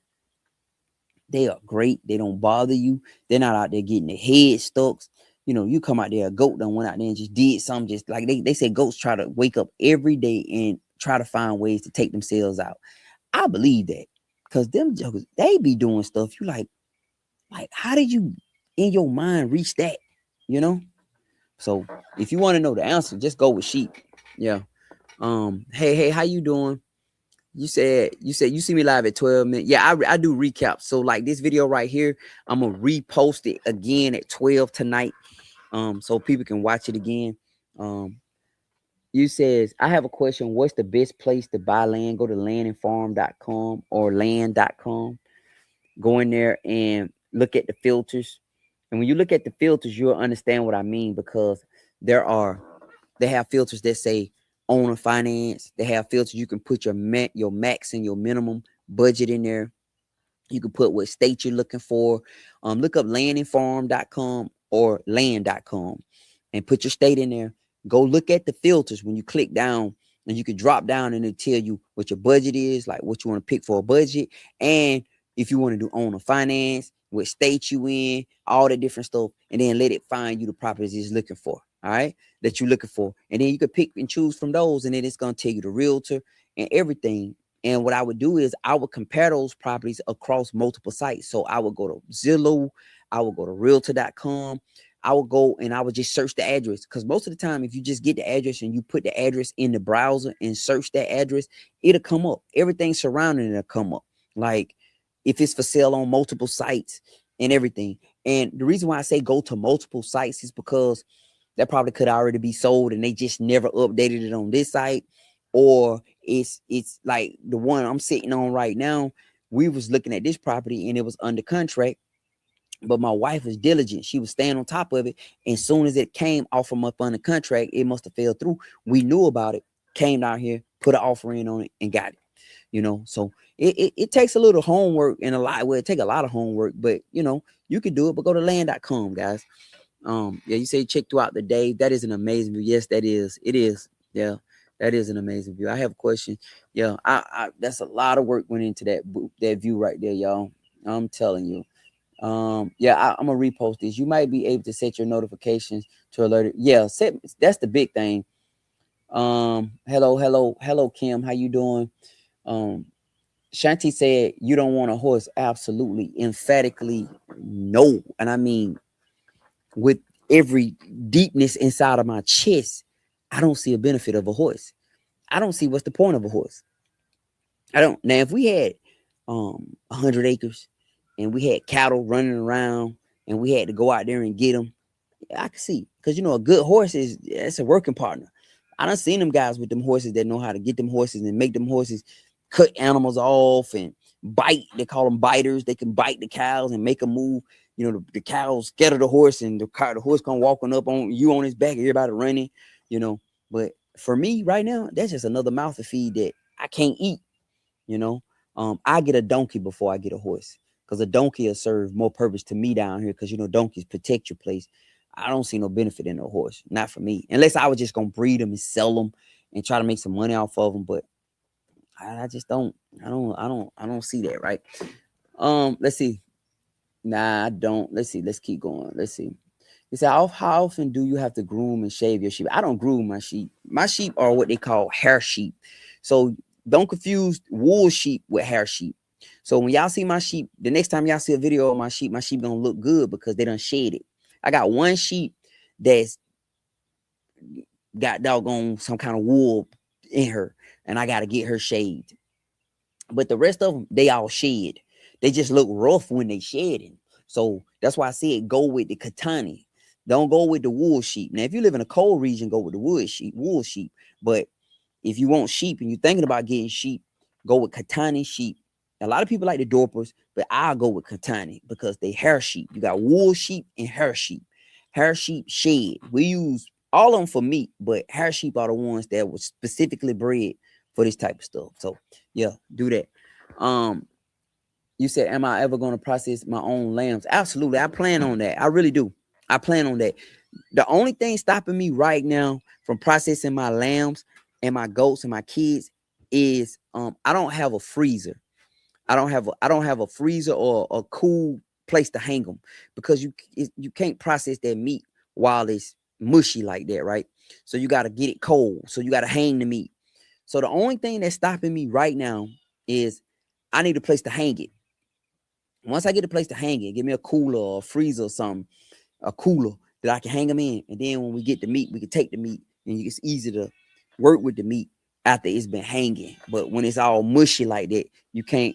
They are great. They don't bother you. They're not out there getting their head stuck. You know, you come out there, a goat done went out there and just did something. Just like they say, goats try to wake up every day and try to find ways to take themselves out. I believe that, because them jokers, they be doing stuff. You like how did you in your mind reach that? You know? So if you want to know the answer, just go with sheep. Yeah. Hey, how you doing? You said you see me live at 12 minutes. Yeah, I do recap. So like this video right here, I'm gonna repost it again at 12 tonight. So people can watch it again. You says, I have a question. What's the best place to buy land? Go to landandfarm.com or land.com. Go in there and look at the filters. And when you look at the filters, you'll understand what I mean, because they have filters that say owner finance. They have filters you can put your max and your minimum budget in there. You can put what state you're looking for. Look up landandfarm.com or land.com and put your state in there. Go look at the filters when you click down, and you can drop down and it'll tell you what your budget is, like what you want to pick for a budget. And if you want to do owner finance, what state you in, all the different stuff, and then let it find you the properties it's looking for. All right, that you're looking for. And then you can pick and choose from those, and then it's going to tell you the realtor and everything. And what I would do is I would compare those properties across multiple sites. So I would go to Zillow, I would go to realtor.com. I would go and I would just search the address, because most of the time, if you just get the address and you put the address in the browser and search that address, it'll come up. Everything surrounding it'll come up. Like if it's for sale on multiple sites and everything. And the reason why I say go to multiple sites is because that probably could already be sold and they just never updated it on this site. Or it's like the one I'm sitting on right now. We was looking at this property and it was under contract, but my wife was diligent. She was staying on top of it. And as soon as it came off from up under contract, it must have fell through. We knew about it. came down here, put an offering on it, and got it. You know, so it takes a little homework and a lot. Well, it take a lot of homework, but you know, you can do it. But go to land.com, guys. Yeah, you say check throughout the day. That is an amazing view. Yes, that is. It is. Yeah, that is an amazing view. I have a question. Yeah, I that's a lot of work went into that view right there, y'all. I'm telling you. Yeah, I'm gonna repost this. You might be able to set your notifications to alert it. Yeah, that's the big thing. Hello, Kim. How you doing? Shanti said you don't want a horse. Absolutely, emphatically, no. And I mean, with every deepness inside of my chest, I don't see a benefit of a horse. I don't see what's the point of a horse. I don't. Now, if we had 100 acres and we had cattle running around and we had to go out there and get them, I can see, because you know a good horse it's a working partner. I done seen them guys with them horses that know how to get them horses and make them horses cut animals off and bite. They call them biters. They can bite the cows and make them move. You know, the cows scatter the horse and the horse come walking up on you on his back, everybody running, you know. But for me right now, that's just another mouth to feed that I can't eat, you know. I get a donkey before I get a horse because a donkey will serve more purpose to me down here because, you know, donkeys protect your place. I don't see no benefit in a horse, not for me, unless I was just going to breed them and sell them and try to make some money off of them. But I just don't see that. Right. Let's see. Nah, I don't. Let's see. Let's keep going. Let's see. He said, how often do you have to groom and shave your sheep? I don't groom my sheep. My sheep are what they call hair sheep. So don't confuse wool sheep with hair sheep. So when y'all see my sheep, the next time y'all see a video of my sheep gonna look good because they done shed it. I got one sheep that's got doggone some kind of wool in her, and I gotta get her shaved. But the rest of them, they all shed. They just look rough when they shedding. So that's why I said go with the Katani. Don't go with the wool sheep. Now, if you live in a cold region, go with the wool sheep. But if you want sheep and you're thinking about getting sheep, go with Katani sheep. A lot of people like the Dorpers, but I'll go with Katani because they hair sheep. You got wool sheep and hair sheep. Hair sheep shed. We use all of them for meat, but hair sheep are the ones that were specifically bred for this type of stuff. So yeah, do that. You said, am I ever going to process my own lambs? Absolutely. I plan on that. I really do. I plan on that. The only thing stopping me right now from processing my lambs and my goats and my kids is I don't have a freezer. I don't have a freezer or a cool place to hang them because you can't process that meat while it's mushy like that, right? So you got to get it cold. So you got to hang the meat. So the only thing that's stopping me right now is I need a place to hang it. Once I get a place to hang it, give me a cooler or a freezer or something, a cooler that I can hang them in. And then when we get the meat, we can take the meat and it's easy to work with the meat after it's been hanging. But when it's all mushy like that, you can't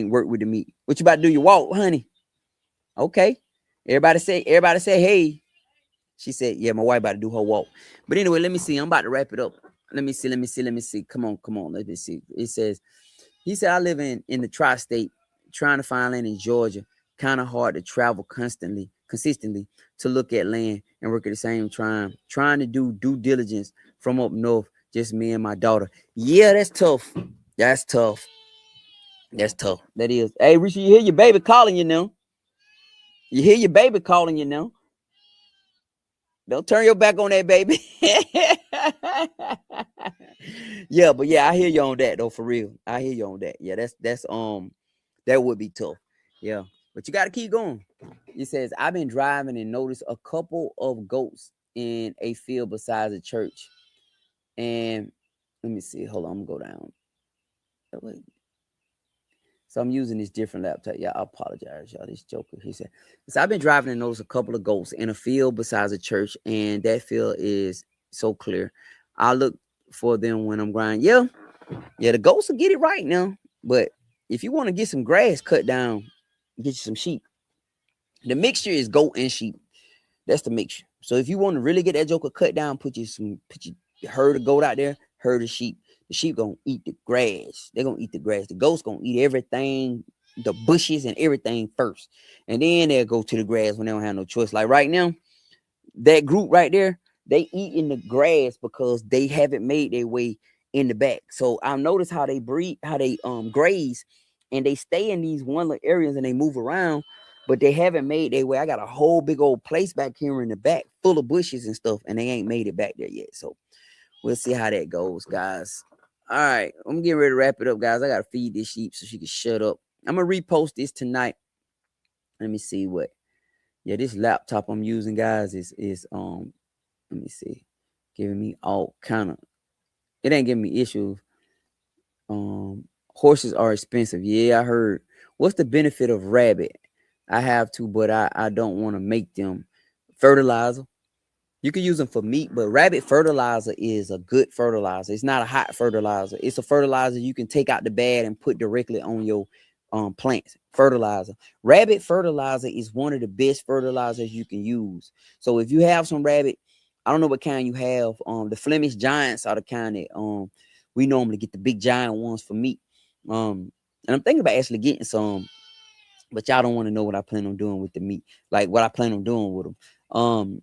work with the meat. What you about to do? You walk, honey? Okay. Everybody say, hey. She said, yeah, my wife about to do her walk. But anyway, let me see. I'm about to wrap it up. Let me see. Come on. Let me see. It says, he said, I live in the tri-state, trying to find land in Georgia. Kind of hard to travel consistently to look at land and work at the same time. Trying to do due diligence from up north, just me and my daughter. Yeah, that's tough. That's tough. That is. Hey, Richie, you hear your baby calling you now. You hear your baby calling you now. Don't turn your back on that baby. Yeah, but yeah, I hear you on that though, for real. I hear you on that. Yeah, that's that would be tough. Yeah, but you got to keep going. It says, I've been driving and noticed a couple of goats in a field beside the church. And let me see. Hold on, I'm gonna go down. Wait. So I'm using this different laptop. Yeah, I apologize, y'all. This joker. He said, so I've been driving and noticed a couple of goats in a field besides a church, and that field is so clear. I look for them when I'm grinding. Yeah, the goats will get it right now. But if you want to get some grass cut down, get you some sheep. The mixture is goat and sheep. That's the mixture. So if you want to really get that joker cut down, put your herd of goat out there, herd of sheep. The sheep gonna eat the grass. They're gonna eat the grass. The goats gonna eat everything, the bushes and everything first. And then they'll go to the grass when they don't have no choice. Like right now, that group right there, they eating the grass because they haven't made their way in the back. So I've noticed how they breed, how they graze, and they stay in these one little areas and they move around, but they haven't made their way. I got a whole big old place back here in the back full of bushes and stuff, and they ain't made it back there yet. So we'll see how that goes, guys. All right, I'm getting ready to wrap it up, guys. I gotta feed this sheep so she can shut up. I'm gonna repost this tonight. Let me see what. Yeah, this laptop I'm using, guys, is let me see, giving me all kind of. It ain't giving me issues. Horses are expensive. Yeah, I heard. What's the benefit of rabbit? I have to, but I don't want to make them fertilizer. You can use them for meat, but rabbit fertilizer is a good fertilizer. It's not a hot fertilizer. It's a fertilizer you can take out the bag and put directly on your plants. Fertilizer. Rabbit fertilizer is one of the best fertilizers you can use. So if you have some rabbit, I don't know what kind you have. The Flemish Giants are the kind that we normally get, the big giant ones for meat. And I'm thinking about actually getting some, but y'all don't want to know what I plan on doing with the meat, like what I plan on doing with them.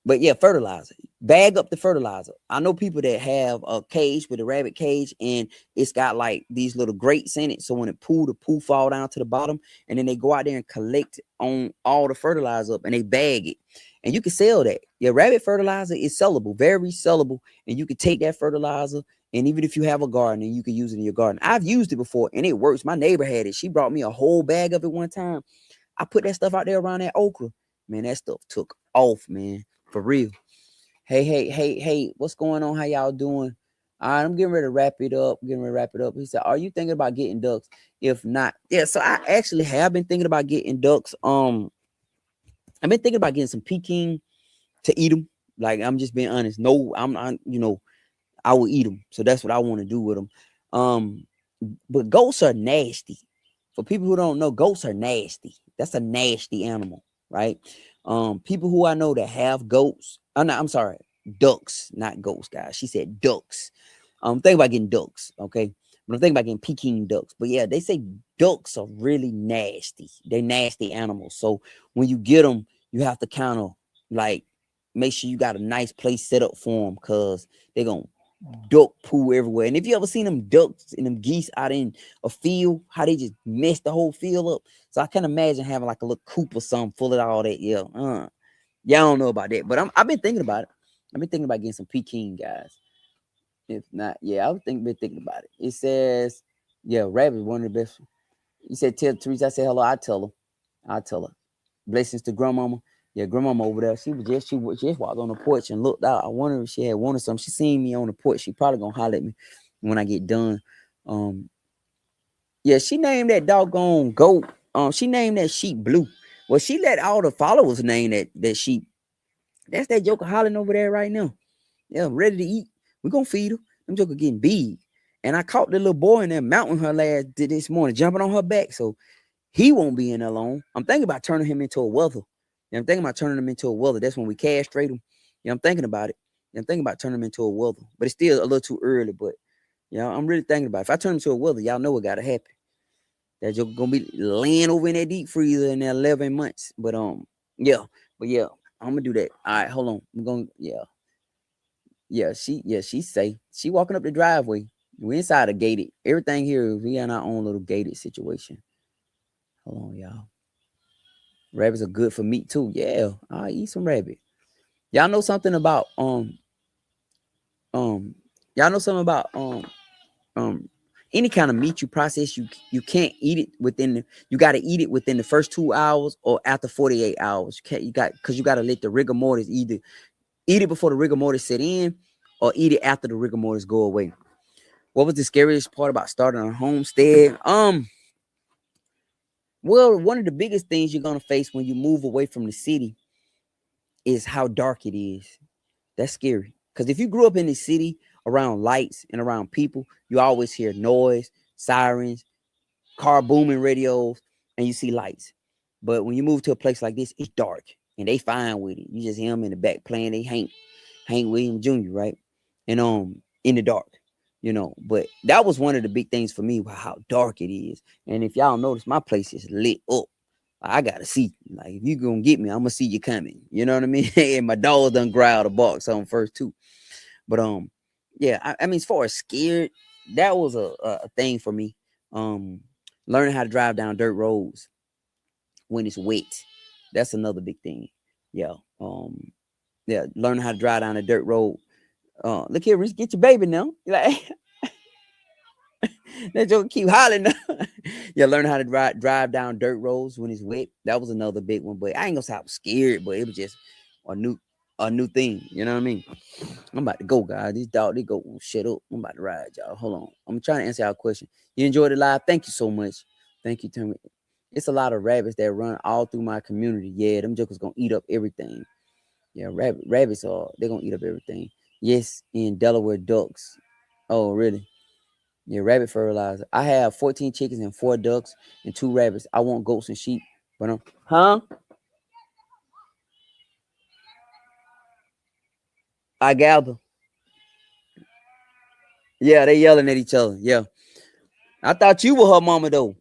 But yeah, fertilizer. Bag up the fertilizer. I know people that have a cage with a rabbit cage, and it's got like these little grates in it. So when it the poo fall down to the bottom, and then they go out there and collect on all the fertilizer up and they bag it. And you can sell that. Your rabbit fertilizer is sellable, very sellable. And you can take that fertilizer, and even if you have a garden, and you can use it in your garden. I've used it before and it works. My neighbor had it. She brought me a whole bag of it one time. I put that stuff out there around that okra. Man, that stuff took off, man. For real. Hey, what's going on? How y'all doing? All right, I'm getting ready to wrap it up. He said, are you thinking about getting ducks? If not, yeah, so I actually have been thinking about getting ducks. I've been thinking about getting some Peking to eat them. Like, I'm just being honest. No, I'm I will eat them. So that's what I want to do with them. But goats are nasty. For people who don't know, goats are nasty. That's a nasty animal, right? People who I know that have goats, I'm sorry, ducks, not goats, guys. She said ducks. Think about getting ducks, okay? But I'm thinking about getting Peking ducks. But yeah, they say ducks are really nasty. They're nasty animals. So when you get them, you have to kind of like make sure you got a nice place set up for them, because they're gonna duck poo everywhere. And if you ever seen them ducks and them geese out in a field, how they just mess the whole field up. So I can imagine having like a little coop or something full of all that. Yeah, y'all don't know about that, but I've been thinking about it. I've been thinking about getting some Peking, guys. If not, yeah, been thinking about it. It says, yeah, rabbit one of the best. You said tell Teresa. I said hello. I tell her. Blessings to grandmama. Yeah, grandmama over there. She just walked on the porch and looked out. I wonder if she had wanted something. She seen me on the porch. She probably gonna holler at me when I get done. Yeah, she named that doggone goat. She named that sheep Blue. Well, she let all the followers name that sheep. That's that joker hollering over there right now. Yeah, ready to eat. We're gonna feed her. Them joker getting big. And I caught the little boy in there mounting her this morning, jumping on her back. So he won't be in there long. I'm thinking about turning him into a wether. Yeah, I'm thinking about turning him into a wether. That's when we castrate him. Yeah, I'm thinking about it. Yeah, I'm thinking about turning him into a wether. But it's still a little too early. But yeah, I'm really thinking about it. If I turn him into a wether, y'all know what gotta happen. That joker gonna be laying over in that deep freezer in 11 months. But yeah, I'm gonna do that. All right, hold on. I'm gonna she's safe. She walking up the driveway. We inside a gated. Everything here, we in our own little gated situation. Hold on, y'all. Rabbits are good for meat too. Yeah, I'll eat some rabbit. Y'all know something about y'all know something about any kind of meat you process, you can't eat it you got to eat it within the first 2 hours or after 48 hours. You got because you got to let the rigor mortis either eat it before the rigor mortis set in or eat it after the rigor mortis go away. What was the scariest part about starting a homestead? Well, one of the biggest things you're gonna face when you move away from the city is how dark it is. That's scary. Because if you grew up in the city around lights and around people, you always hear noise, sirens, car booming radios, and you see lights. But when you move to a place like this, it's dark and they fine with it. You just hear them in the back playing they Hank Williams Jr., right? And in the dark, But that was one of the big things for me, how dark it is. And if y'all notice, my place is lit up. I gotta see. Like, if you gonna get me, I'm gonna see you coming. You know what I mean? And my dog done growled a bark on first too. But Yeah, I mean, as far as scared, that was a thing for me. Um, Learning how to drive down dirt roads when it's wet, that's another big thing. Yeah. Yeah, learning how to drive down a dirt road. Look here, Reese, get your baby now. You're like, that joke keep hollering. Now. Yeah, learn how to drive down dirt roads when it's wet. That was another big one. But I ain't gonna say I was scared, but it was just a new a new thing. You know what I mean? I'm about to go, guys. This dog, they go shut up. I'm about to ride, y'all. Hold on. I'm trying to answer y'all question. You enjoyed the live? Thank you so much. Thank you, Timmy. It's a lot of rabbits that run all through my community. Yeah, them jokers gonna eat up everything. Yeah, rabbits are they're gonna eat up everything. Yes, in Delaware ducks. Oh, really? Yeah, rabbit fertilizer. I have 14 chickens and 4 ducks and 2 rabbits. I want goats and sheep, but huh? I gather. Yeah, they yelling at each other. Yeah, I thought you were her mama though.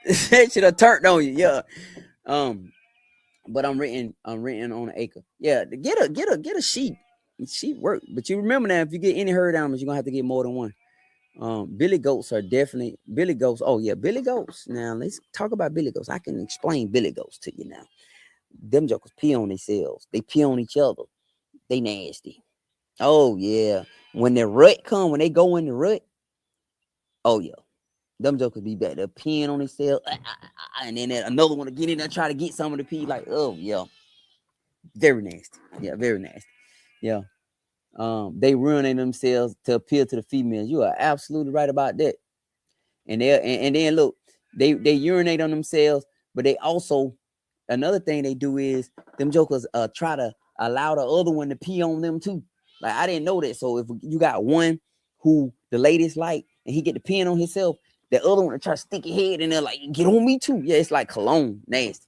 It should have turned on you. Yeah. Um, but I'm renting on an acre. Yeah, to get a sheep. Sheep work, but you remember now if you get any herd animals, you're gonna have to get more than one. Billy goats are definitely Billy goats. Oh yeah, Billy goats. Now let's talk about Billy goats. I can explain Billy goats to you now. Them jokers pee on themselves. They pee on each other. They nasty. Oh yeah. When the rut come, when they go in the rut, oh yeah. Them jokers be back there peeing on themselves. And then another one to get in there try to get some of the pee. Like, oh yeah. Very nasty. Yeah, very nasty. Yeah. They ruining themselves to appeal to the females. You are absolutely right about that. And then look, they urinate on themselves, but they also another thing they do is them jokers try to allow the other one to pee on them too. Like I didn't know that. So if you got one who the ladies like and he get the peeing on himself, the other one to try to stick his head in there like get on me too. Yeah, it's like cologne, nasty.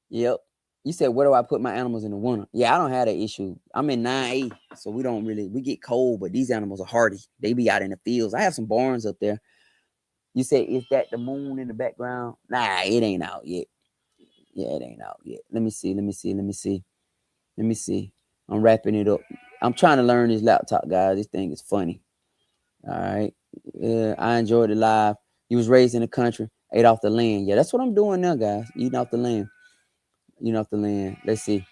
Yep. You said where do I put my animals in the winter? Yeah, I don't have that issue. I'm in 9A, so we get cold, but these animals are hardy. They be out in the fields. I have some barns up there. You say, is that the moon in the background? Nah, it ain't out yet. Yeah, it ain't out yet. Let me see. Let me see. Let me see. Let me see. I'm wrapping it up. I'm trying to learn this laptop, guys. This thing is funny. All right. Yeah, I enjoyed it live. You was raised in the country, ate off the land. Yeah, that's what I'm doing now, guys. Eating off the land. Eating off the land. Let's see.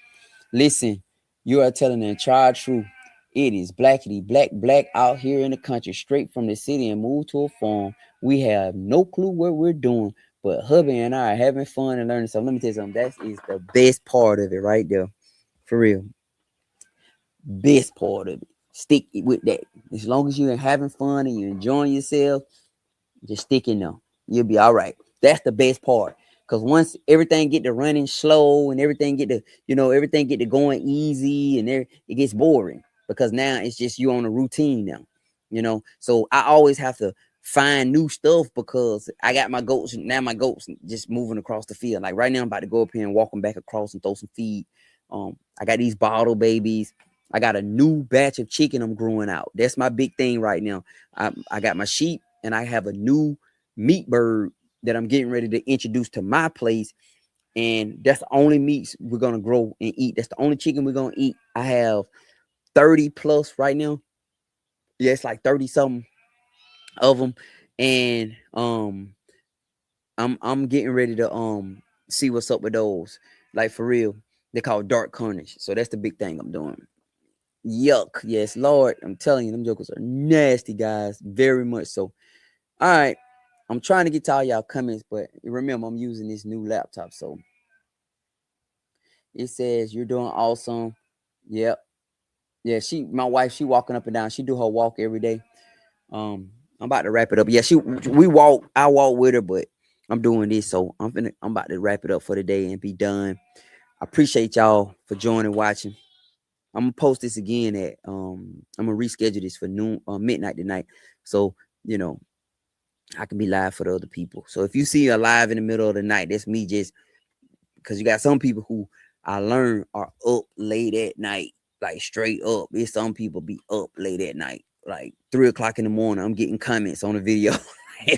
Listen, you are telling the entire truth. It is blackity black out here in the country, straight from the city and moved to a farm. We have no clue what we're doing, but hubby and I are having fun and learning something. Let me tell you something. That is the best part of it right there. For real. Best part of it. Stick with that. As long as you're having fun and you're enjoying yourself, just stick in there. You'll be all right. That's the best part. Cause once everything get to running slow and everything get to, everything get to going easy and there it gets boring because now it's just you on a routine now. So I always have to find new stuff because I got my goats now. My goats just moving across the field. Like right now, I'm about to go up here and walk them back across and throw some feed. I got these bottle babies. I got a new batch of chicken I'm growing out. That's my big thing right now. I got my sheep and I have a new meat bird that I'm getting ready to introduce to my place. And that's the only meats we're gonna grow and eat. That's the only chicken we're gonna eat. I have 30 plus right now. Yeah, it's like 30 something of them. And I'm getting ready to see what's up with those. Like for real. They're called dark carnage. So that's the big thing I'm doing. Yuck. Yes, Lord. I'm telling you, them jokers are nasty, guys. Very much so. All right. I'm trying to get to all y'all comments, but remember, I'm using this new laptop. So it says you're doing awesome. Yep. Yeah, my wife, she walking up and down. She do her walk every day. I'm about to wrap it up. Yeah, I walk with her, but I'm doing this, so I'm about to wrap it up for the day and be done. I appreciate y'all for joining, watching. I'm gonna post this again I'm gonna reschedule this for noon midnight tonight. So, you know, I can be live for the other people. So if you see a live in the middle of the night, that's me just because you got some people who I learned are up late at night, like straight up. There's some people be up late at night, like 3 o'clock in the morning. I'm getting comments on the video.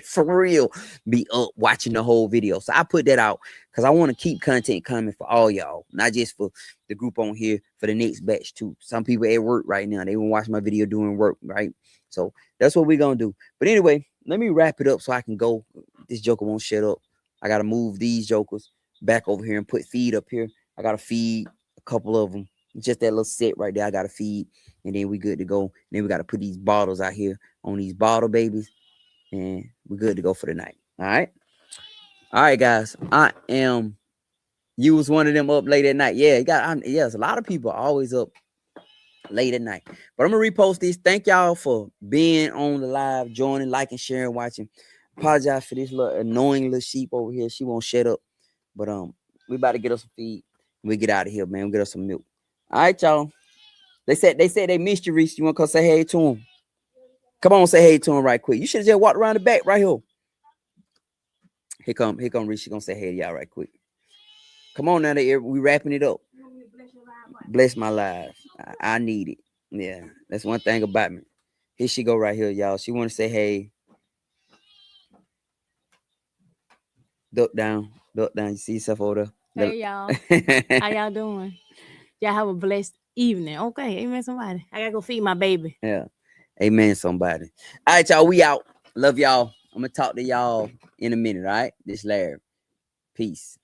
For real, be up watching the whole video. So I put that out because I want to keep content coming for all y'all, not just for the group on here, for the next batch too. Some people at work right now, they will watch my video doing work, right? So that's what we're gonna do. But anyway, let me wrap it up so I can go. This joker won't shut up. I gotta move these jokers back over here and put feed up here. I gotta feed a couple of them. Just that little set right there. I gotta feed, and then we good to go. And then we gotta put these bottles out here on these bottle babies, and we're good to go for the night. All right, guys. You was one of them up late at night. Yeah, yes, a lot of people are always up late at night. But I'm gonna repost this. Thank y'all for being on the live, joining, liking, sharing, watching. Apologize for this little annoying little sheep over here. She won't shut up. But we about to get us some feed. We get out of here, man. We get us some milk. All right, y'all. They said they missed you, Reese. You want to come say hey to them? Come on, say hey to him right quick. You should have just walked around the back right here. Here come Reese. She gonna say hey to y'all right quick. Come on now, we wrapping it up. Bless my life. I need it. Yeah, that's one thing about me. Here she go right here, y'all. She want to say hey. Duck down. You see yourself over there. Hey, y'all. How y'all doing? Y'all have a blessed evening. Okay, amen, somebody. I gotta go feed my baby. Yeah. Amen, somebody. All right, y'all. We out. Love y'all. I'm gonna talk to y'all in a minute. All right. This Larry. Peace.